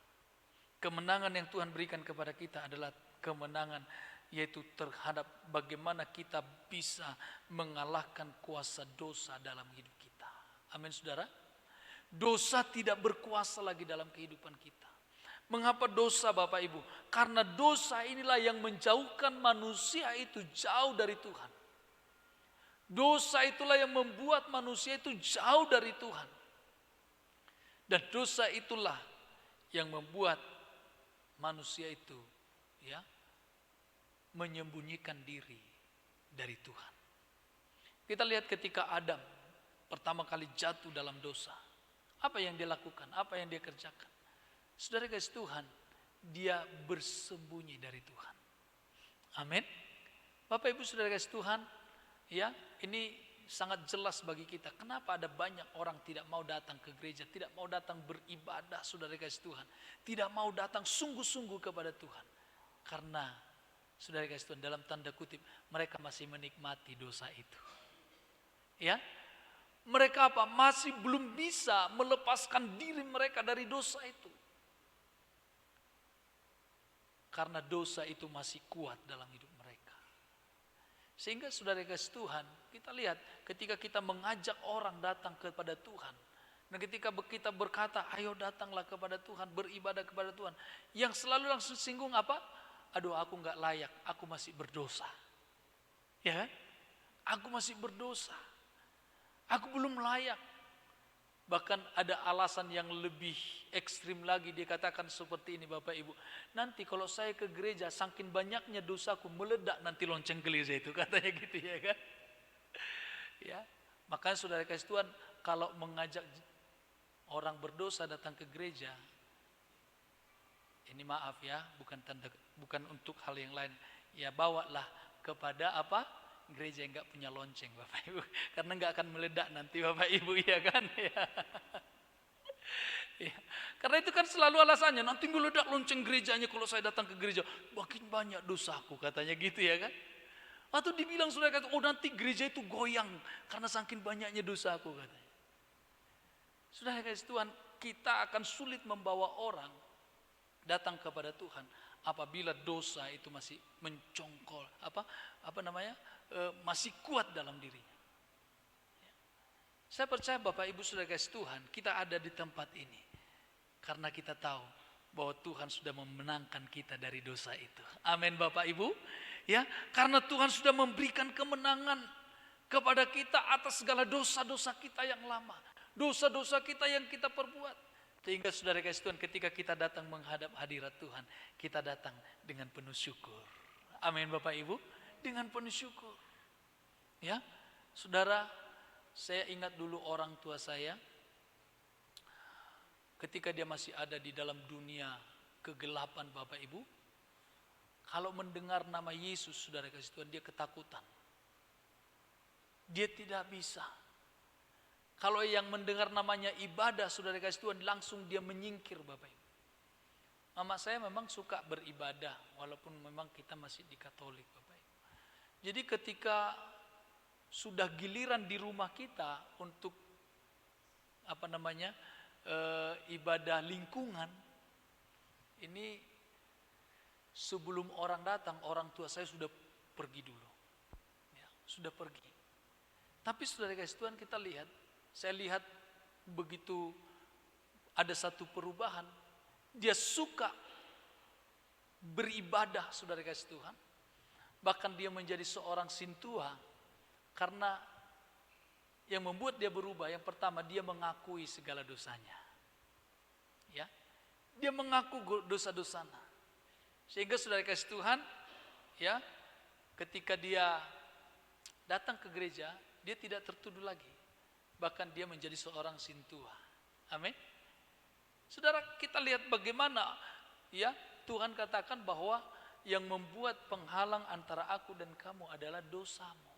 Kemenangan yang Tuhan berikan kepada kita adalah kemenangan yaitu terhadap bagaimana kita bisa mengalahkan kuasa dosa dalam hidup kita. Amin saudara. Dosa tidak berkuasa lagi dalam kehidupan kita. Mengapa dosa Bapak Ibu? Karena dosa inilah yang menjauhkan manusia itu jauh dari Tuhan. Dosa itulah yang membuat manusia itu jauh dari Tuhan. Dan dosa itulah yang membuat manusia itu, ya, menyembunyikan diri dari Tuhan. Kita lihat ketika Adam pertama kali jatuh dalam dosa, apa yang dia lakukan, apa yang dia kerjakan? Saudara kasih Tuhan, dia bersembunyi dari Tuhan. Amin. Bapak Ibu saudara kasih Tuhan, ya, ini sangat jelas bagi kita. Kenapa ada banyak orang tidak mau datang ke gereja, tidak mau datang beribadah saudara kasih Tuhan, tidak mau datang sungguh-sungguh kepada Tuhan? Karena saudara kasih Tuhan, dalam tanda kutip, mereka masih menikmati dosa itu. Ya, mereka apa? Masih belum bisa melepaskan diri mereka dari dosa itu. Karena dosa itu masih kuat dalam hidup mereka. Sehingga saudara kasih Tuhan, kita lihat ketika kita mengajak orang datang kepada Tuhan. Dan ketika kita berkata, ayo datanglah kepada Tuhan, beribadah kepada Tuhan. Yang selalu langsung singgung apa? Aduh, aku gak layak, aku masih berdosa. Ya, aku masih berdosa. Aku belum layak. Bahkan ada alasan yang lebih ekstrim lagi, dia katakan seperti ini Bapak Ibu. Nanti kalau saya ke gereja, saking banyaknya dosaku meledak nanti lonceng gereja itu, katanya gitu ya kan. Ya, makanya saudara kasih Tuhan, kalau mengajak orang berdosa datang ke gereja, ini maaf ya, bukan untuk hal yang lain. Ya bawalah kepada apa? Gereja yang enggak punya lonceng Bapak Ibu. Karena enggak akan meledak nanti Bapak Ibu, ya kan? Ya. Ya. Karena itu kan selalu alasannya, nanti meledak lonceng gerejanya kalau saya datang ke gereja. Makin banyak dosaku, katanya gitu ya kan? Atau dibilang saudara kata, oh nanti gereja itu goyang karena saking banyaknya dosaku, katanya. Saudara kasih Tuhan, kita akan sulit membawa orang datang kepada Tuhan apabila dosa itu masih mencongkol, masih kuat dalam dirinya. Saya percaya Bapak Ibu Saudara kasih Tuhan, kita ada di tempat ini karena kita tahu bahwa Tuhan sudah memenangkan kita dari dosa itu. Amin Bapak Ibu. Ya, karena Tuhan sudah memberikan kemenangan kepada kita atas segala dosa-dosa kita yang lama, dosa-dosa kita yang kita perbuat. Sehingga Saudara kasih Tuhan, ketika kita datang menghadap hadirat Tuhan, kita datang dengan penuh syukur. Amin Bapak Ibu, dengan penuh syukur. Ya, Saudara, saya ingat dulu orang tua saya, ketika dia masih ada di dalam dunia kegelapan Bapak Ibu, kalau mendengar nama Yesus, Saudara kasih Tuhan, dia ketakutan. Dia tidak bisa. Kalau yang mendengar namanya ibadah, Saudara kasih Tuhan, langsung dia menyingkir Bapak Ibu. Mama saya memang suka beribadah, walaupun memang kita masih di Katolik Bapak Ibu. Jadi ketika sudah giliran di rumah kita untuk ibadah lingkungan, ini sebelum orang datang, orang tua saya sudah pergi dulu, ya, sudah pergi. Tapi Saudara kasih Tuhan, saya lihat begitu ada satu perubahan, dia suka beribadah Saudara kasih Tuhan, bahkan dia menjadi seorang sintua. Karena yang membuat dia berubah, yang pertama dia mengakui segala dosanya. Ya. Dia mengaku dosa-dosanya. Sehingga Saudara kasih Tuhan, ya, ketika dia datang ke gereja, dia tidak tertuduh lagi. Bahkan dia menjadi seorang sintua. Amin. Saudara, kita lihat bagaimana ya Tuhan katakan bahwa yang membuat penghalang antara aku dan kamu adalah dosamu.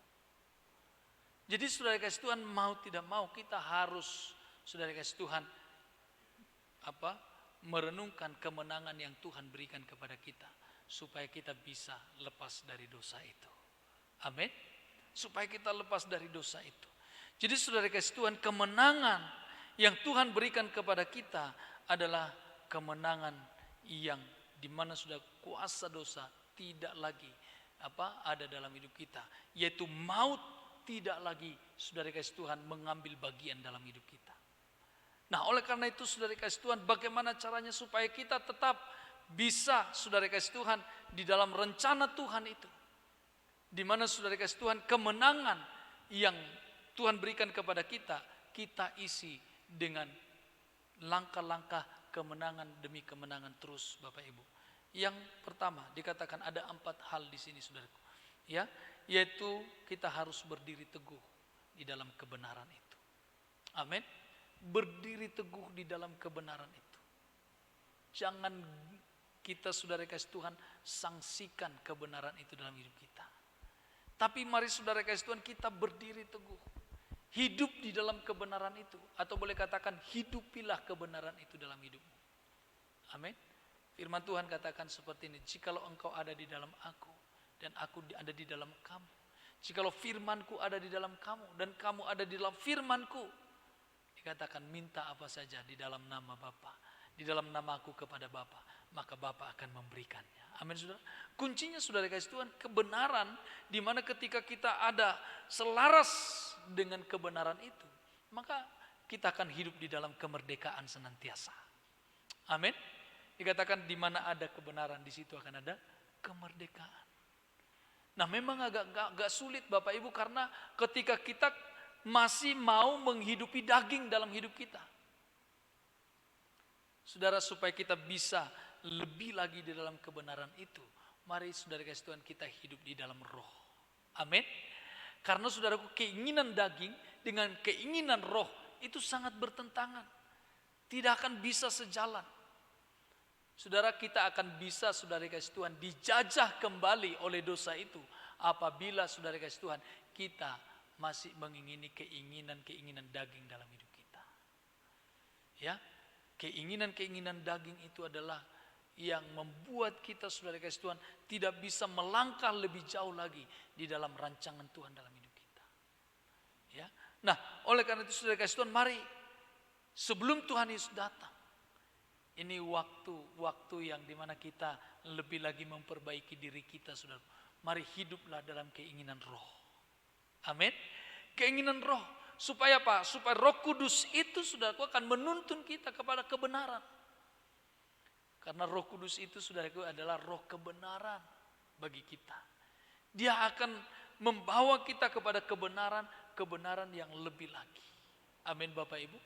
Jadi Saudara kasih Tuhan, mau tidak mau kita harus, Saudara kasih Tuhan, merenungkan kemenangan yang Tuhan berikan kepada kita, supaya kita bisa lepas dari dosa itu. Amin. Supaya kita lepas dari dosa itu. Jadi Saudara kasih Tuhan, kemenangan yang Tuhan berikan kepada kita adalah kemenangan yang dimana sudah kuasa dosa tidak lagi ada dalam hidup kita, yaitu maut tidak lagi, Saudara kasih Tuhan, mengambil bagian dalam hidup kita. Nah, oleh karena itu Saudara kasih Tuhan, bagaimana caranya supaya kita tetap bisa, Saudara kasih Tuhan, di dalam rencana Tuhan itu, di mana Saudara kasih Tuhan, kemenangan yang Tuhan berikan kepada kita, kita isi dengan langkah-langkah kemenangan demi kemenangan terus Bapak Ibu. Yang pertama dikatakan ada 4 hal di sini Saudaraku, ya, yaitu kita harus berdiri teguh di dalam kebenaran itu. Amin. Berdiri teguh di dalam kebenaran itu. Jangan kita, Saudara kasih Tuhan, sangsikan kebenaran itu dalam hidup kita. Tapi mari Saudara kasih Tuhan, kita berdiri teguh. Hidup di dalam kebenaran itu. Atau boleh katakan, hidupilah kebenaran itu dalam hidupmu. Amin. Firman Tuhan katakan seperti ini, jikalau engkau ada di dalam aku, dan aku ada di dalam kamu. Jikalau firmanku ada di dalam kamu, dan kamu ada di dalam firmanku, dikatakan minta apa saja di dalam nama Bapa, di dalam namaku kepada Bapa, maka Bapa akan memberikannya. Amin Saudara. Kuncinya Saudara kasih Tuhan, kebenaran, di mana ketika kita ada selaras dengan kebenaran itu, maka kita akan hidup di dalam kemerdekaan senantiasa. Amin. Dikatakan di mana ada kebenaran, di situ akan ada kemerdekaan. Nah, memang agak sulit Bapak Ibu, karena ketika kita masih mau menghidupi daging dalam hidup kita. Saudara, supaya kita bisa lebih lagi di dalam kebenaran itu, mari Saudara kasih Tuhan, kita hidup di dalam roh. Amin. Karena Saudaraku, keinginan daging dengan keinginan roh itu sangat bertentangan. Tidak akan bisa sejalan. Saudara, kita akan bisa, Saudara kasih Tuhan, dijajah kembali oleh dosa itu apabila, Saudara kasih Tuhan, kita masih mengingini keinginan daging dalam hidup kita. Ya, keinginan daging itu adalah yang membuat kita, Saudara kasih Tuhan, tidak bisa melangkah lebih jauh lagi di dalam rancangan Tuhan dalam hidup kita. Ya. Nah, oleh karena itu Saudara kasih Tuhan, mari sebelum Tuhan Yesus datang, Ini waktu yang dimana kita lebih lagi memperbaiki diri kita, saudara. Mari hiduplah dalam keinginan roh. Amin. Keinginan roh. Supaya apa? Supaya Roh Kudus itu, saudaraku, akan menuntun kita kepada kebenaran. Karena Roh Kudus itu, saudaraku, adalah roh kebenaran bagi kita. Dia akan membawa kita kepada kebenaran yang lebih lagi. Amin, Bapak Ibu.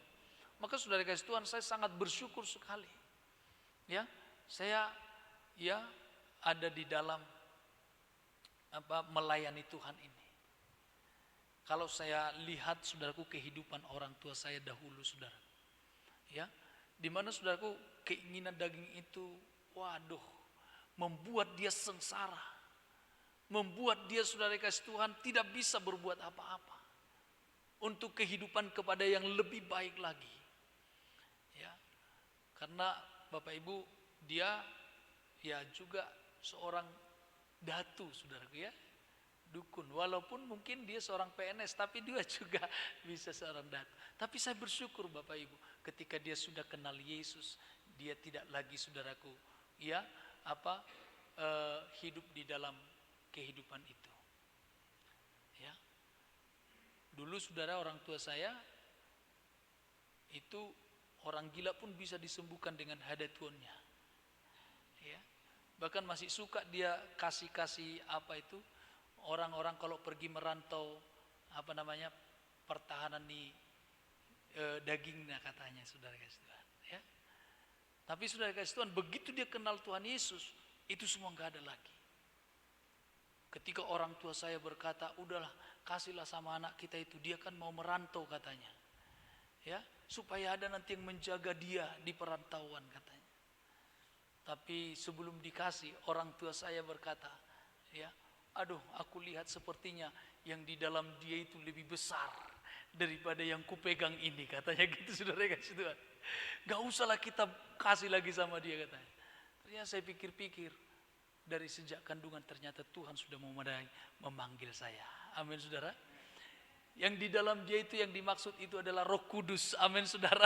Maka saudara kasih Tuhan, saya sangat bersyukur sekali. Ya, saya ada di dalam melayani Tuhan ini. Kalau saya lihat, saudaraku, kehidupan orang tua saya dahulu, saudara. Ya, di mana, saudaraku, keinginan daging itu, waduh, membuat dia sengsara. Membuat dia, saudara kasih Tuhan, tidak bisa berbuat apa-apa untuk kehidupan kepada yang lebih baik lagi. Ya, karena Bapak Ibu, dia ya juga seorang datu, saudaraku, ya, dukun. Walaupun mungkin dia seorang PNS, tapi dia juga bisa seorang datu. Tapi saya bersyukur, Bapak Ibu, ketika dia sudah kenal Yesus, dia tidak lagi, saudaraku, ya, hidup di dalam kehidupan itu. Ya. Dulu, saudara, orang tua saya itu orang gila pun bisa disembuhkan dengan hadatuannya. Ya. Bahkan masih suka dia kasih orang-orang kalau pergi merantau, pertahanan di dagingnya, katanya, saudara kasih Tuhan. Ya. Tapi saudara kasih Tuhan, begitu dia kenal Tuhan Yesus, itu semua nggak ada lagi. Ketika orang tua saya berkata, udahlah, kasihlah sama anak kita itu, dia kan mau merantau, katanya. Ya, supaya ada nanti yang menjaga dia di perantauan, katanya. Tapi sebelum dikasih, orang tua saya berkata, ya, aduh, aku lihat sepertinya yang di dalam dia itu lebih besar daripada yang kupegang ini, katanya gitu, saudara kasih Tuhan. Gak usahlah kita kasih lagi sama dia, katanya. Ternyata saya pikir-pikir, dari sejak kandungan ternyata Tuhan sudah memanggil saya. Amin, saudara. Yang di dalam dia itu, yang dimaksud itu adalah Roh Kudus. Amin, saudara.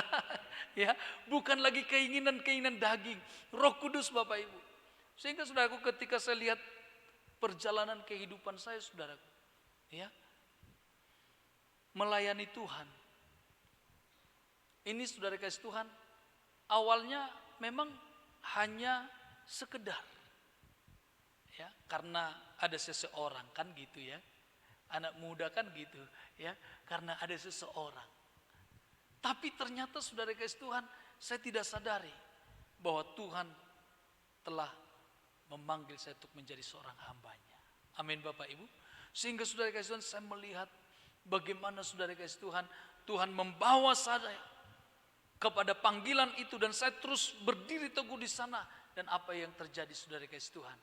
Ya, bukan lagi keinginan daging. Roh Kudus, Bapak Ibu. Sehingga, saudaraku, ketika saya lihat perjalanan kehidupan saya, saudaraku, ya, melayani Tuhan. Ini, saudara kasih Tuhan, awalnya memang hanya sekedar, ya, karena ada seseorang, kan gitu, ya. Anak muda kan gitu, ya, karena ada seseorang. Tapi ternyata, saudara kasih Tuhan, saya tidak sadari bahwa Tuhan telah memanggil saya untuk menjadi seorang hambanya. Amin, Bapak Ibu. Sehingga, saudara kasih Tuhan, saya melihat bagaimana, saudara kasih Tuhan, Tuhan membawa saya kepada panggilan itu, dan saya terus berdiri teguh di sana. Dan apa yang terjadi, saudara kasih Tuhan,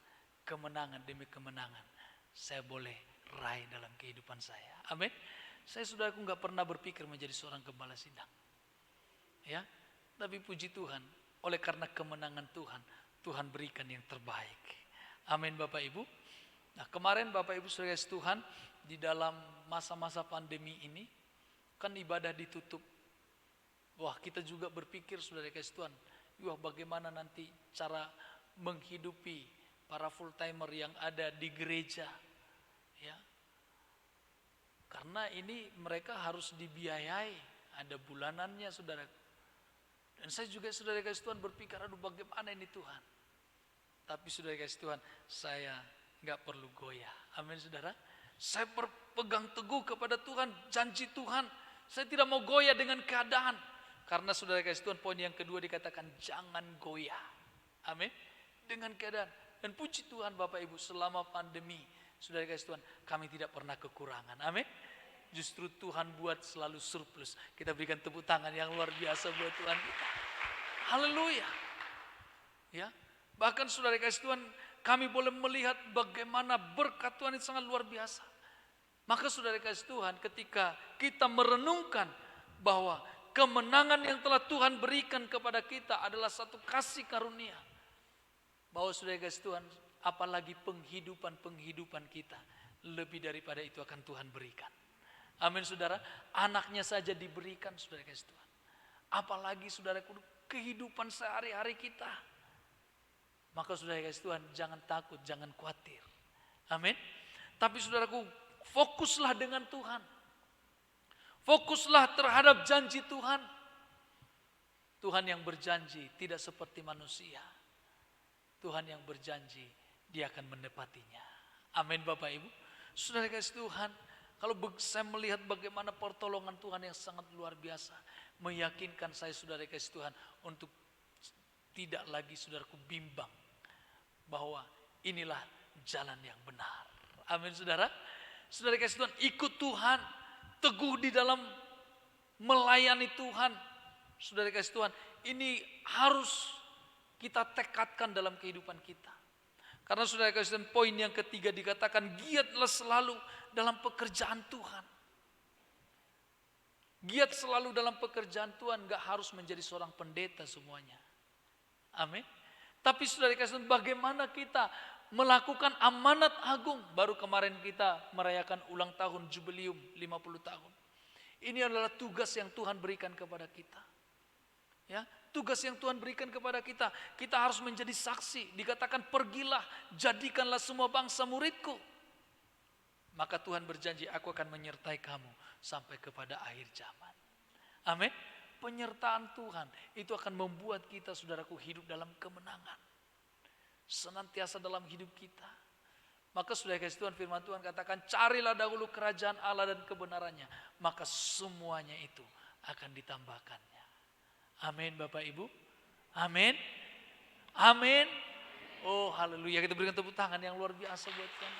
kemenangan demi kemenangan saya boleh raih dalam kehidupan saya. Amin. Saya, saudaraku, nggak pernah berpikir menjadi seorang gembala sidang. Ya, tapi puji Tuhan, oleh karena kemenangan Tuhan, Tuhan berikan yang terbaik. Amin, Bapak Ibu. Nah, kemarin, Bapak Ibu, saudara kasih Tuhan, di dalam masa-masa pandemi ini, kan ibadah ditutup. Wah, kita juga berpikir, saudara kasih Tuhan, wah, bagaimana nanti cara menghidupi para full timer yang ada di gereja, ya, karena ini mereka harus dibiayai, ada bulanannya, saudara. Dan saya juga, saudara kasih Tuhan, berpikir, aduh, bagaimana ini Tuhan. Tapi, saudara kasih Tuhan, saya nggak perlu goyah. Amin, saudara. Saya berpegang teguh kepada Tuhan, janji Tuhan. Saya tidak mau goyah dengan keadaan. Karena, saudara kasih Tuhan, poin yang kedua dikatakan jangan goyah. Amin. Dengan keadaan. Dan puji Tuhan, Bapak Ibu, selama pandemi, saudara kasih Tuhan, kami tidak pernah kekurangan. Amin. Justru Tuhan buat selalu surplus. Kita berikan tepuk tangan yang luar biasa buat Tuhan kita. Haleluya. Ya. Bahkan, saudara kasih Tuhan, kami boleh melihat bagaimana berkat Tuhan itu sangat luar biasa. Maka, saudara kasih Tuhan, ketika kita merenungkan bahwa kemenangan yang telah Tuhan berikan kepada kita adalah satu kasih karunia. Bahwa, saudara kasih Tuhan, apalagi penghidupan kita, lebih daripada itu akan Tuhan berikan. Amin, saudara. Anaknya saja diberikan, saudara kasih Tuhan. Apalagi, saudara, kehidupan sehari-hari kita. Maka saudara kasih Tuhan, jangan takut, jangan khawatir. Amin. Tapi saudaraku, fokuslah dengan Tuhan. Fokuslah terhadap janji Tuhan. Tuhan yang berjanji tidak seperti manusia. Tuhan yang berjanji, Dia akan menepatinya. Amin Bapak Ibu. Saudara kasih Tuhan, kalau saya melihat bagaimana pertolongan Tuhan yang sangat luar biasa, meyakinkan saya saudara kasih Tuhan untuk tidak lagi saudaraku bimbang bahwa inilah jalan yang benar. Amin saudara. Saudara kasih Tuhan, ikut Tuhan, teguh di dalam melayani Tuhan. Saudara kasih Tuhan, ini harus kita tekadkan dalam kehidupan kita. Karena saudara kasih Tuhan, poin yang ketiga dikatakan, giatlah selalu dalam pekerjaan Tuhan. Giat selalu dalam pekerjaan Tuhan, gak harus menjadi seorang pendeta semuanya. Amin. Tapi saudara kasih Tuhan, bagaimana kita melakukan amanat agung. Baru kemarin kita merayakan ulang tahun jubileum 50 tahun. Ini adalah tugas yang Tuhan berikan kepada kita. Ya, tugas yang Tuhan berikan kepada kita. Kita harus menjadi saksi. Dikatakan pergilah, jadikanlah semua bangsa muridku. Maka Tuhan berjanji, aku akan menyertai kamu sampai kepada akhir zaman. Amin. Penyertaan Tuhan itu akan membuat kita saudaraku hidup dalam kemenangan. Senantiasa dalam hidup kita. Maka saudara kasih Tuhan, firman Tuhan katakan, carilah dahulu kerajaan Allah dan kebenarannya. Maka semuanya itu akan ditambahkannya. Amin Bapak Ibu. Amin. Amin. Oh haleluya, kita berikan tepuk tangan yang luar biasa buat Tuhan.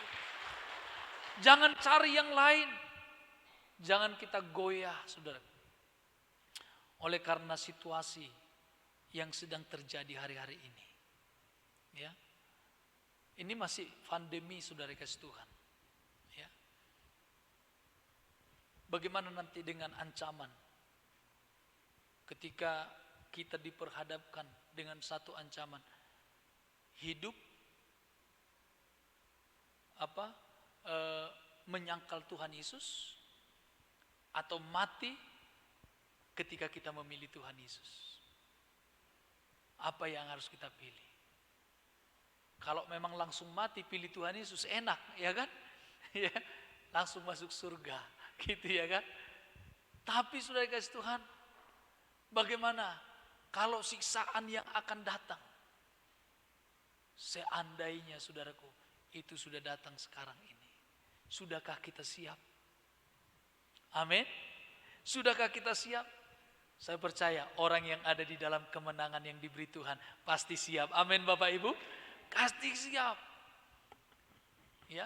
Jangan cari yang lain. Jangan kita goyah saudara. Oleh karena situasi yang sedang terjadi hari-hari ini. Ya. Ini masih pandemi saudara kasih Tuhan. Ya. Bagaimana nanti dengan ancaman? Ketika kita diperhadapkan dengan satu ancaman, hidup menyangkal Tuhan Yesus, atau mati ketika kita memilih Tuhan Yesus. Apa yang harus kita pilih? Kalau memang langsung mati pilih Tuhan Yesus enak, ya kan? Ya, langsung masuk surga, gitu ya kan? Tapi saudara kasih Tuhan, bagaimana kalau siksaan yang akan datang? Seandainya saudaraku, itu sudah datang sekarang ini. Sudahkah kita siap? Amin. Sudahkah kita siap? Saya percaya orang yang ada di dalam kemenangan yang diberi Tuhan pasti siap. Amin Bapak Ibu. Pasti siap. Ya.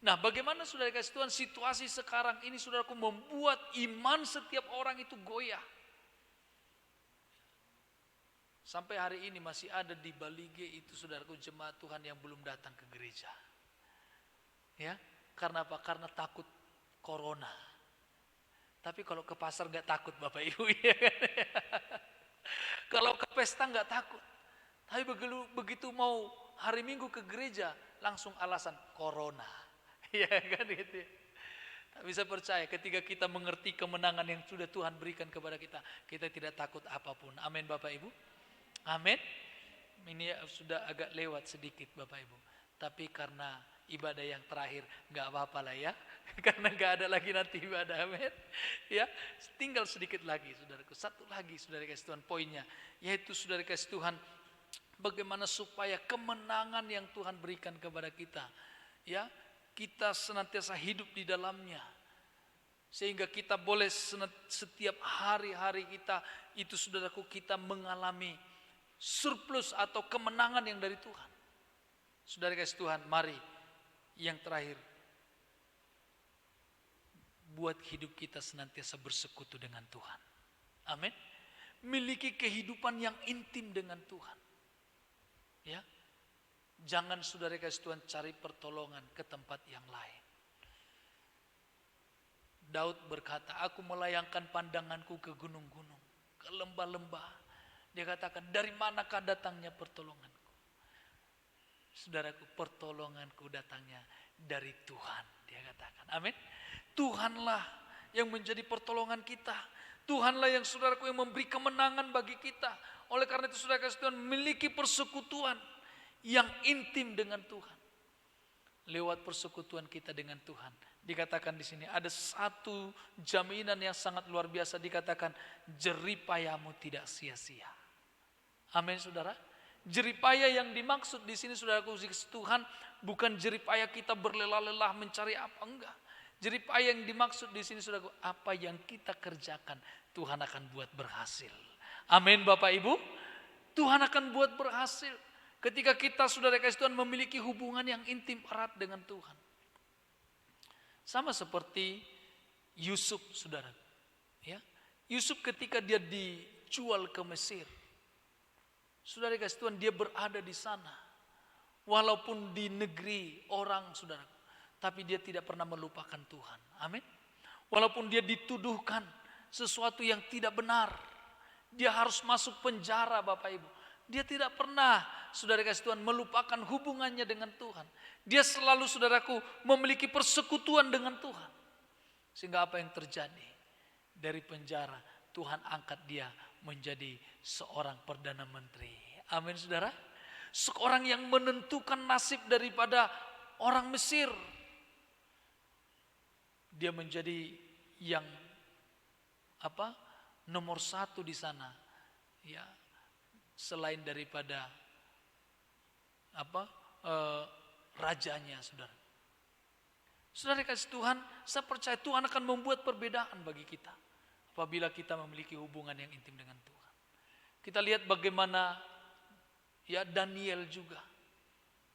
Nah, bagaimana saudara kasih Tuhan, situasi sekarang ini saudaraku membuat iman setiap orang itu goyah. Sampai hari ini masih ada di Balige itu saudaraku jemaat Tuhan yang belum datang ke gereja. Ya, karena apa? Karena takut corona. Tapi kalau ke pasar nggak takut Bapak Ibu, ya kan? Kalau ke pesta nggak takut. Tapi begitu mau hari Minggu ke gereja langsung alasan corona, ya kan gitu. Tapi saya percaya ketika kita mengerti kemenangan yang sudah Tuhan berikan kepada kita, kita tidak takut apapun. Amin Bapak Ibu. Amin. Ini sudah agak lewat sedikit Bapak Ibu. Tapi karena ibadah yang terakhir nggak apa-apa lah ya. Karena nggak ada lagi nanti ibadah. Amin. Ya, tinggal sedikit lagi saudaraku. Satu lagi saudara kasih Tuhan poinnya, yaitu saudara kasih Tuhan bagaimana supaya kemenangan yang Tuhan berikan kepada kita, ya, kita senantiasa hidup di dalamnya. Sehingga kita boleh setiap hari-hari kita itu saudaraku kita mengalami surplus atau kemenangan yang dari Tuhan. Saudara kasih Tuhan, mari yang terakhir, buat hidup kita senantiasa bersekutu dengan Tuhan. Amin. Miliki kehidupan yang intim dengan Tuhan. Ya. Jangan saudara kasih Tuhan cari pertolongan ke tempat yang lain. Daud berkata, aku melayangkan pandanganku ke gunung-gunung, ke lembah-lembah. Dia katakan, dari manakah datangnya pertolonganku? Saudaraku, pertolonganku datangnya dari Tuhan. Dia katakan, amin. Tuhanlah yang menjadi pertolongan kita. Tuhanlah yang saudaraku yang memberi kemenangan bagi kita. Oleh karena itu saudara kasih Tuhan memiliki persekutuan yang intim dengan Tuhan. Lewat persekutuan kita dengan Tuhan. Dikatakan di sini ada satu jaminan yang sangat luar biasa, dikatakan jeripayamu tidak sia-sia. Amin saudara. Jeripaya yang dimaksud di sini saudaraku Tuhan bukan jeripaya kita berlelah-lelah mencari apa, enggak. Jeripaya yang dimaksud di sini saudaraku, apa yang kita kerjakan Tuhan akan buat berhasil. Amin Bapak Ibu. Tuhan akan buat berhasil. Ketika kita saudara kasih Tuhan memiliki hubungan yang intim erat dengan Tuhan. Sama seperti Yusuf saudara. Ya. Yusuf ketika dia dijual ke Mesir. Saudara kasih Tuhan dia berada di sana. Walaupun di negeri orang saudara. Tapi dia tidak pernah melupakan Tuhan. Amin. Walaupun dia dituduhkan sesuatu yang tidak benar. Dia harus masuk penjara Bapak Ibu. Dia tidak pernah saudara kasih Tuhan melupakan hubungannya dengan Tuhan. Dia selalu saudaraku memiliki persekutuan dengan Tuhan. Sehingga apa yang terjadi? Dari penjara Tuhan angkat dia menjadi seorang Perdana Menteri. Amin saudara. Seorang yang menentukan nasib daripada orang Mesir. Dia menjadi yang nomor satu di sana. Ya. Selain daripada rajanya saudara. Saudara kasih Tuhan, saya percaya Tuhan akan membuat perbedaan bagi kita apabila kita memiliki hubungan yang intim dengan Tuhan. Kita lihat bagaimana ya Daniel juga.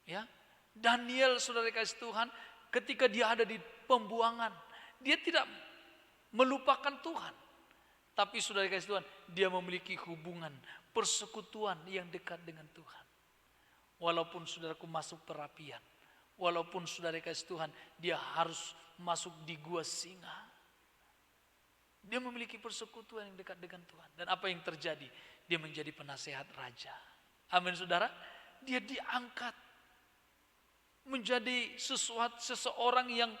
Ya. Daniel saudara kasih Tuhan ketika dia ada di pembuangan, dia tidak melupakan Tuhan. Tapi saudara kasih Tuhan, dia memiliki hubungan persekutuan yang dekat dengan Tuhan. Walaupun saudaraku masuk perapian, walaupun saudara kasih Tuhan, dia harus masuk di gua singa. Dia memiliki persekutuan yang dekat dengan Tuhan. Dan apa yang terjadi? Dia menjadi penasehat raja. Amin saudara. Dia diangkat menjadi seseorang yang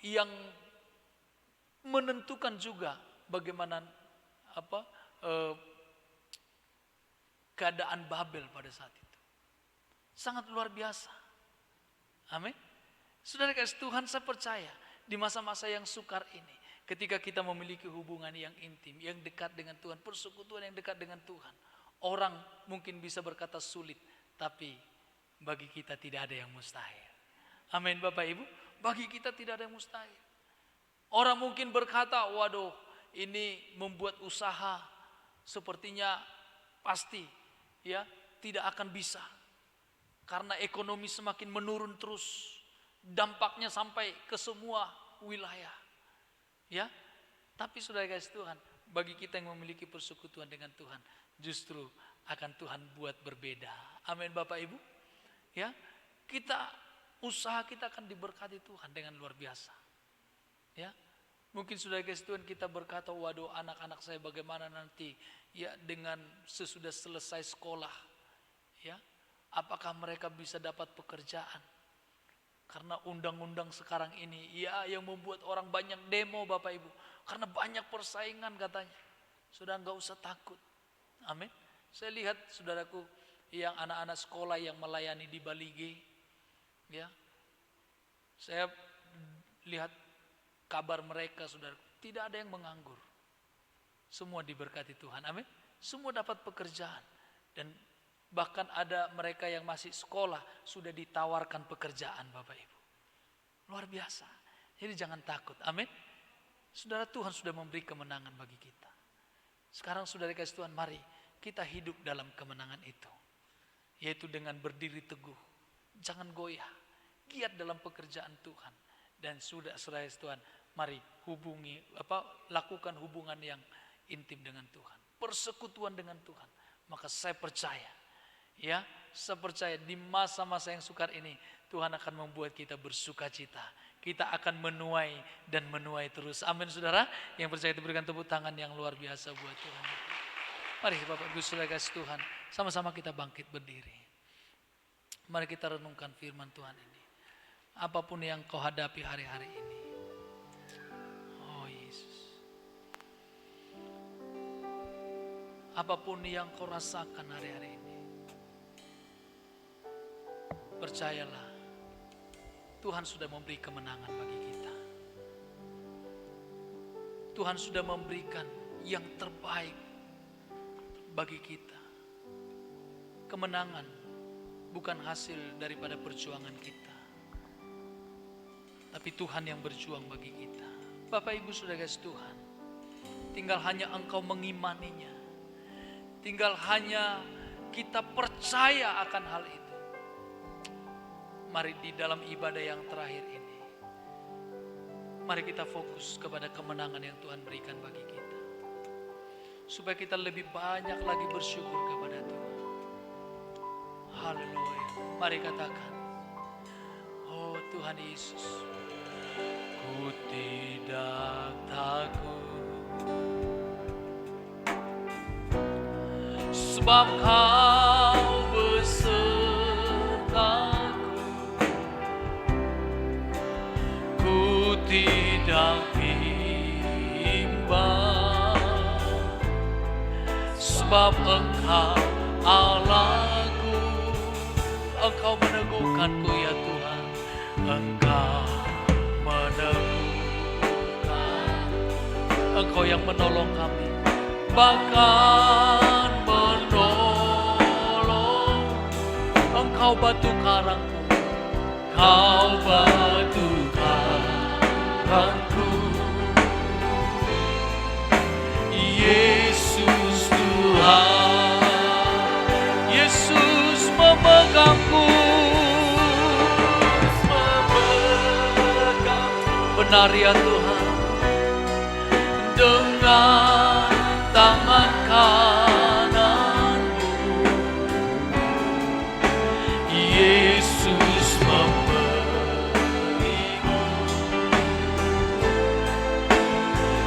yang menentukan juga bagaimana keadaan Babel pada saat itu. Sangat luar biasa. Amin. Saudara kasih Tuhan, saya percaya di masa-masa yang sukar ini, ketika kita memiliki hubungan yang intim, yang dekat dengan Tuhan, persekutuan yang dekat dengan Tuhan, orang mungkin bisa berkata sulit, tapi bagi kita tidak ada yang mustahil. Amin Bapak Ibu. Bagi kita tidak ada yang mustahil. Orang mungkin berkata, waduh ini membuat usaha sepertinya pasti ya tidak akan bisa. Karena ekonomi semakin menurun terus. Dampaknya sampai ke semua wilayah. Ya. Tapi saudara kasih Tuhan, bagi kita yang memiliki persekutuan dengan Tuhan, justru akan Tuhan buat berbeda. Amin Bapak Ibu. Ya. Usaha kita akan diberkati Tuhan dengan luar biasa. Ya. Mungkin sudah guys Tuhan kita berkata, waduh anak-anak saya bagaimana nanti ya dengan sesudah selesai sekolah. Ya. Apakah mereka bisa dapat pekerjaan? Karena undang-undang sekarang ini ya yang membuat orang banyak demo Bapak Ibu. Karena banyak persaingan katanya. Sudah enggak usah takut. Amin. Saya lihat saudaraku yang anak-anak sekolah yang melayani di Balige. Ya. Saya lihat kabar mereka saudara, tidak ada yang menganggur. Semua diberkati Tuhan. Amin. Semua dapat pekerjaan. Dan bahkan ada mereka yang masih sekolah sudah ditawarkan pekerjaan Bapak Ibu. Luar biasa. Jadi jangan takut. Amin. Saudara, Tuhan sudah memberi kemenangan bagi kita. Sekarang saudara kasih Tuhan, mari kita hidup dalam kemenangan itu. Yaitu dengan berdiri teguh. Jangan goyah. Giat dalam pekerjaan Tuhan. Dan sudah saudara Tuhan, mari lakukan hubungan yang intim dengan Tuhan. Persekutuan dengan Tuhan. Maka saya percaya, ya, saya percaya di masa-masa yang sukar ini Tuhan akan membuat kita bersukacita. Kita akan menuai dan menuai terus. Amin saudara. Yang percaya itu berikan tepuk tangan yang luar biasa buat Tuhan. Mari Bapak Ibu saudara kasih Tuhan, sama-sama kita bangkit berdiri. Mari kita renungkan firman Tuhan ini. Apapun yang kau hadapi hari-hari ini. Oh Yesus. apapun yang kau rasakan hari-hari ini, percayalah, Tuhan sudah memberi kemenangan bagi kita. Tuhan sudah memberikan yang terbaik bagi kita. Kemenangan bukan hasil daripada perjuangan kita, tapi Tuhan yang berjuang bagi kita. Bapak Ibu Saudara Tuhan, tinggal hanya engkau mengimaninya. Tinggal hanya kita percaya akan hal itu. Mari di dalam ibadah yang terakhir ini, mari kita fokus kepada kemenangan yang Tuhan berikan bagi kita. Supaya kita lebih banyak lagi bersyukur kepada Tuhan. Haleluya. Mari katakan, oh Tuhan Yesus, ku tidak takut, sebab Kau besertaku. Ku tidak bimbang, sebab Engkau Allahku. Engkau meneguhkanku ya Tuhan, Engkau meneguhkan. Engkau yang menolong kami, bahkan menolong. Engkau batu karangku, Kau batu karangku. Yesus Tuhan, Yesus memegangku, benar ya Tuhan, dengan tangan kananmu. Yesus memberiku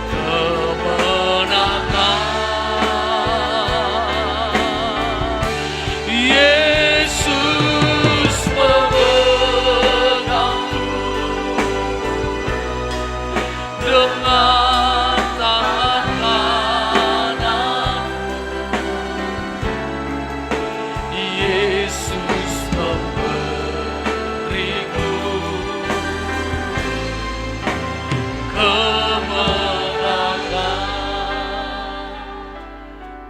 kemenangan. Yesus memegangku dengan tangan kanan. Yesus memberiku kemenangan.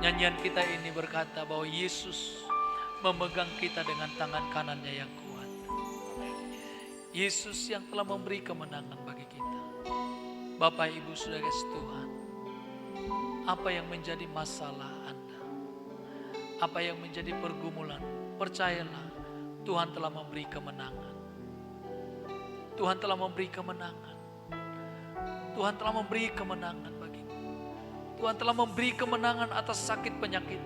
Nyanyian kita ini berkata bahwa Yesus memegang kita dengan tangan kanannya yang kuat. Yesus yang telah memberi kemenangan bagi kita. Bapak Ibu Saudara Tuhan, apa yang menjadi masalah Anda, apa yang menjadi pergumulan, percayalah Tuhan telah memberi kemenangan. Tuhan telah memberi kemenangan. Tuhan telah memberi kemenangan bagimu. Tuhan telah memberi kemenangan atas sakit penyakit.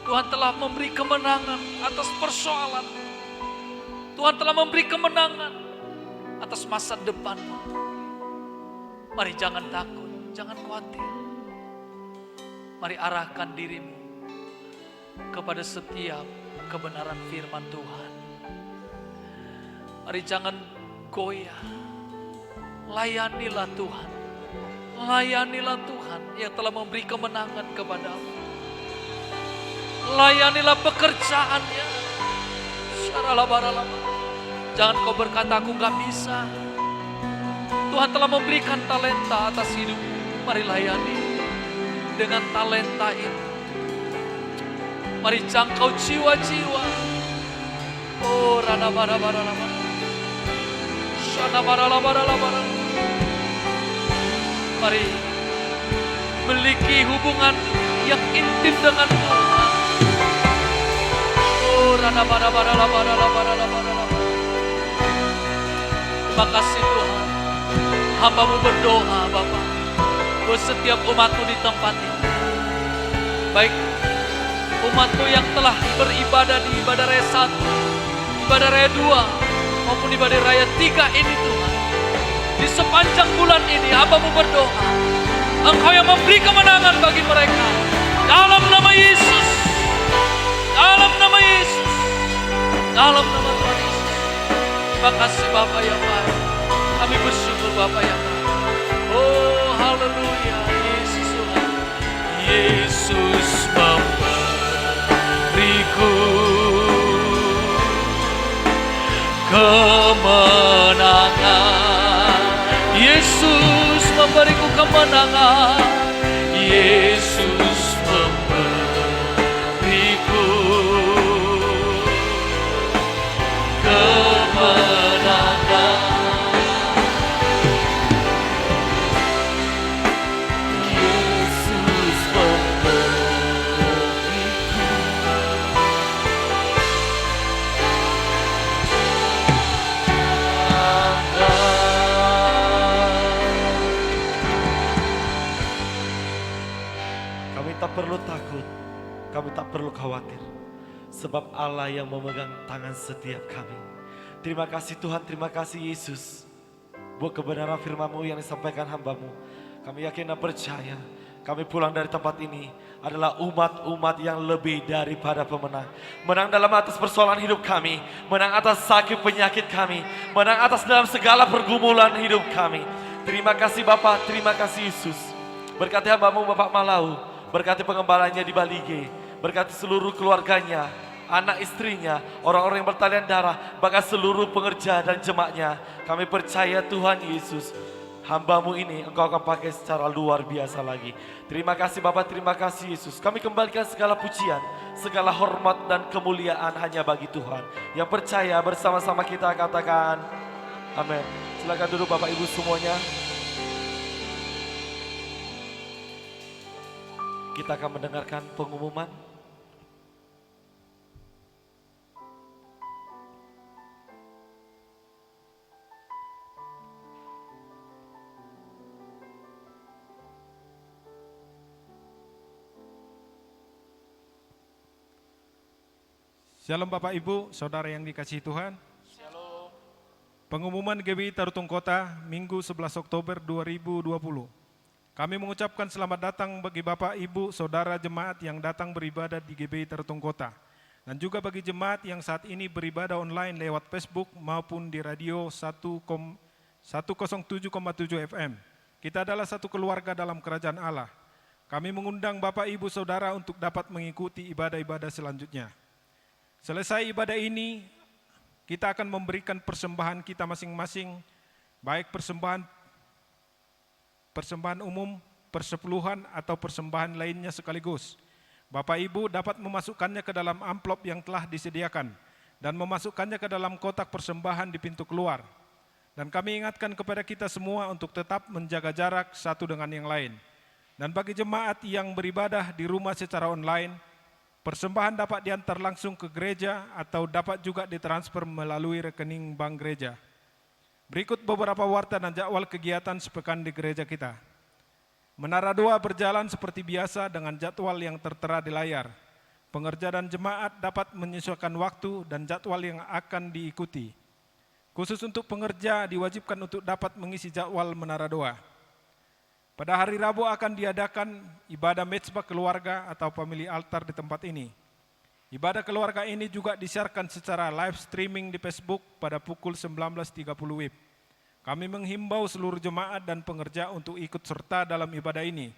Tuhan telah memberi kemenangan atas persoalan. Tuhan telah memberi kemenangan atas masa depanmu. Mari jangan takut, jangan khawatir. Mari arahkan dirimu kepada setiap kebenaran firman Tuhan. Mari jangan goyah. Layanilah Tuhan. Layanilah Tuhan yang telah memberi kemenangan kepadamu. Layanilah pekerjaannya. Jangan kau berkata aku gak bisa. Tuhan telah memberikan talenta atas hidupmu. Mari layani dengan talenta itu. Mari jangkau jiwa-jiwa. Oh rana bara bara lama. Shana bara bara bara. Mari miliki hubungan yang intim dengan Tuhan. Oh rana bara bara bara bara bara. Terima kasih Tuhan. Hamba-Mu berdoa Bapa, buat setiap umat-Mu di tempat ini. Baik umat-Mu yang telah beribadah di ibadah raya 1, ibadah raya 2, maupun ibadah raya 3 ini Tuhan. Di sepanjang bulan ini hamba-Mu berdoa, Engkau yang memberi kemenangan bagi mereka. Dalam nama Yesus. Dalam nama Yesus. Dalam nama Tuhan Yesus. Terima kasih Bapa yang baik. Kami bersyukur Bapa yang baik. Oh haleluya Yesus Tuhan. Yesus kemenangan. Yesus memberiku kemenangan. Yesus memberiku kemenangan. Yesus memberiku. Kami tak perlu takut, kami tak perlu khawatir. Sebab Allah yang memegang tangan setiap kami. Terima kasih Tuhan, terima kasih Yesus. Buat kebenaran firman-Mu yang disampaikan hamba-Mu. Kami yakin dan percaya, kami pulang dari tempat ini adalah umat-umat yang lebih daripada pemenang. Menang dalam atas persoalan hidup kami, menang atas sakit penyakit kami, menang atas dalam segala pergumulan hidup kami. Terima kasih Bapa, terima kasih Yesus. Berkati hamba-Mu Bapak Malau, berkati pengembalanya di Balige, berkati seluruh keluarganya, anak istrinya, orang-orang yang bertalian darah, bahkan seluruh pengerja dan jemaatnya. Kami percaya Tuhan Yesus, hamba-Mu ini Engkau akan pakai secara luar biasa lagi. Terima kasih Bapak, terima kasih Yesus. Kami kembalikan segala pujian, segala hormat dan kemuliaan hanya bagi Tuhan. Yang percaya bersama-sama kita katakan amin. Silakan duduk Bapak Ibu semuanya. Kita akan mendengarkan pengumuman. Shalom Bapak Ibu, Saudara yang dikasihi Tuhan. Pengumuman GBI Tarutung Kota, Minggu 11 Oktober 2020. Kami mengucapkan selamat datang bagi Bapak, Ibu, Saudara jemaat yang datang beribadah di GBI Tarutung Kota. Dan juga bagi jemaat yang saat ini beribadah online lewat Facebook maupun di radio 107,7 FM. Kita adalah satu keluarga dalam kerajaan Allah. Kami mengundang Bapak, Ibu, Saudara untuk dapat mengikuti ibadah-ibadah selanjutnya. Selesai ibadah ini, kita akan memberikan persembahan kita masing-masing, baik persembahan umum, persepuluhan, atau persembahan lainnya sekaligus. Bapak Ibu dapat memasukkannya ke dalam amplop yang telah disediakan dan memasukkannya ke dalam kotak persembahan di pintu keluar. Dan kami ingatkan kepada kita semua untuk tetap menjaga jarak satu dengan yang lain. Dan bagi jemaat yang beribadah di rumah secara online, persembahan dapat diantar langsung ke gereja atau dapat juga ditransfer melalui rekening bank gereja. Berikut beberapa warta dan jadwal kegiatan sepekan di gereja kita. Menara 2 berjalan seperti biasa dengan jadwal yang tertera di layar. Pengerja dan jemaat dapat menyesuaikan waktu dan jadwal yang akan diikuti. Khusus untuk pengerja diwajibkan untuk dapat mengisi jadwal Menara 2. Pada hari Rabu akan diadakan ibadah mezbah keluarga atau family altar di tempat ini. Ibadah keluarga ini juga disiarkan secara live streaming di Facebook pada pukul 19.30 WIB. Kami menghimbau seluruh jemaat dan pengerja untuk ikut serta dalam ibadah ini.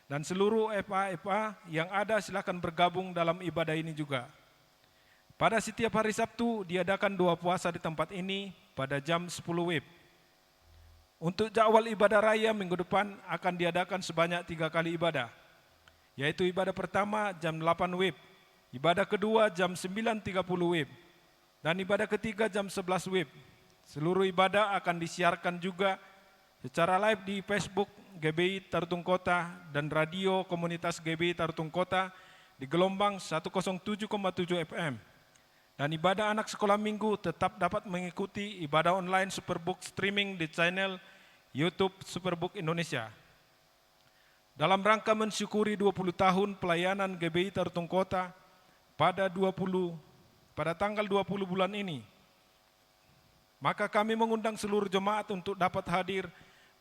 Dan seluruh FA yang ada silakan bergabung dalam ibadah ini juga. Pada setiap hari Sabtu diadakan 2 puasa di tempat ini pada jam 10 WIB. Untuk jadwal ibadah raya minggu depan akan diadakan sebanyak 3 kali ibadah, yaitu ibadah pertama jam 8 WIB, ibadah kedua jam 9.30 WIB, dan ibadah ketiga jam 11 WIB. Seluruh ibadah akan disiarkan juga secara live di Facebook GBI Tarutung Kota dan radio komunitas GBI Tarutung Kota di gelombang 107,7 FM. Dan ibadah anak sekolah minggu tetap dapat mengikuti ibadah online Superbook streaming di channel YouTube Superbook Indonesia. Dalam rangka mensyukuri 20 tahun pelayanan GBI Tarutung Kota pada tanggal 20 bulan ini, maka kami mengundang seluruh jemaat untuk dapat hadir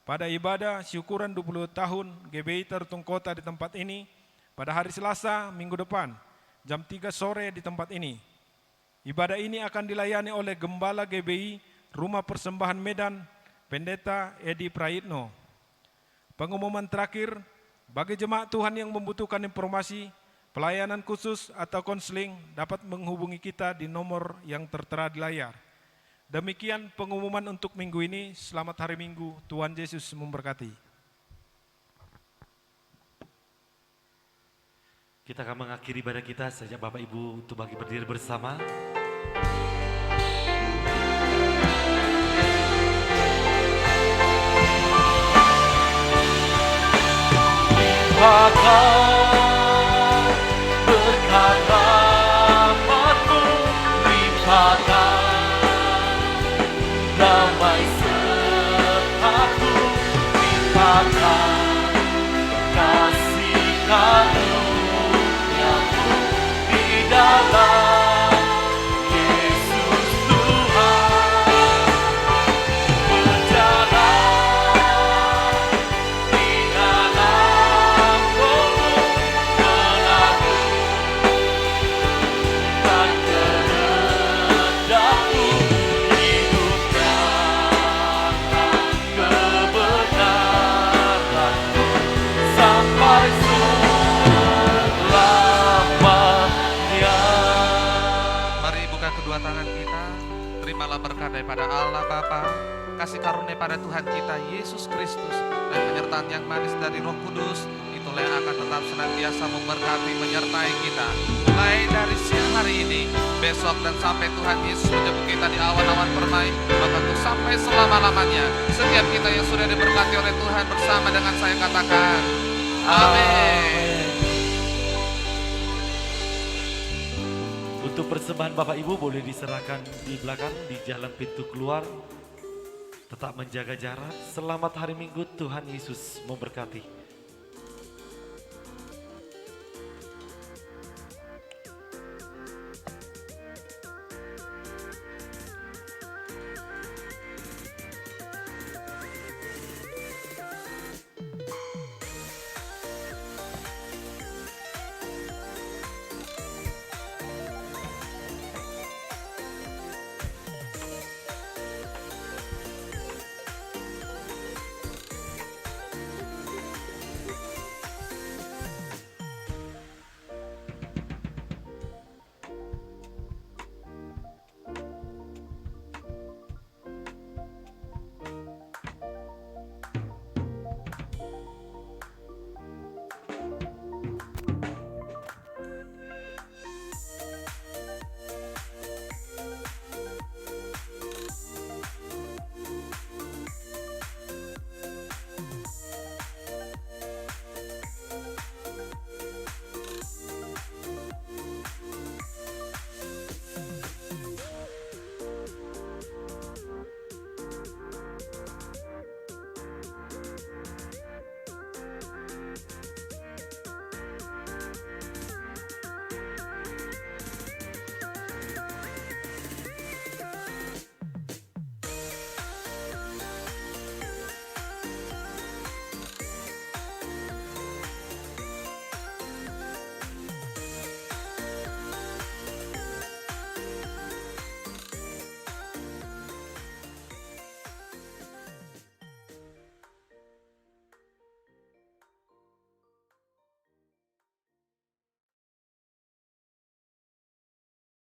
pada ibadah syukuran 20 tahun GBI Tarutung Kota di tempat ini pada hari Selasa minggu depan, jam 3 sore di tempat ini. Ibadah ini akan dilayani oleh Gembala GBI Rumah Persembahan Medan, Pendeta Edi Prayitno. Pengumuman terakhir, bagi jemaat Tuhan yang membutuhkan informasi, pelayanan khusus atau konseling dapat menghubungi kita di nomor yang tertera di layar. Demikian pengumuman untuk minggu ini. Selamat hari Minggu, Tuhan Yesus memberkati. Kita akan mengakhiri ibadah kita, saja Bapak Ibu untuk bagi berdiri bersama. Limpahkan berkat rahmat-Mu, limpahkan damai serta-Mu, limpahkan kasih karunia-Mu di dalam Yesus Tuhan. Berjalan di dalam Roh-Mu, melakukan kehendak-Mu, hidup dalam kebenaran-Mu sampai selamanya. Mari buka kedua tangan kita, terimalah berkat daripada Allah Bapa, kasih karunia pada Tuhan kita Yesus Kristus, dan penyertaan yang manis dari Roh Kudus, itulah yang akan tetap senantiasa memberkati menyertai kita. Mulai dari siang hari ini, besok dan sampai Tuhan Yesus menjemput kita di awan-awan permai, bahkan untuk sampai selama-lamanya. Setiap kita yang sudah diberkati oleh Tuhan bersama dengan saya katakan, amin. Untuk persembahan Bapak Ibu boleh diserahkan di belakang di jalan pintu keluar. Tetap menjaga jarak. Selamat hari Minggu, Tuhan Yesus memberkati.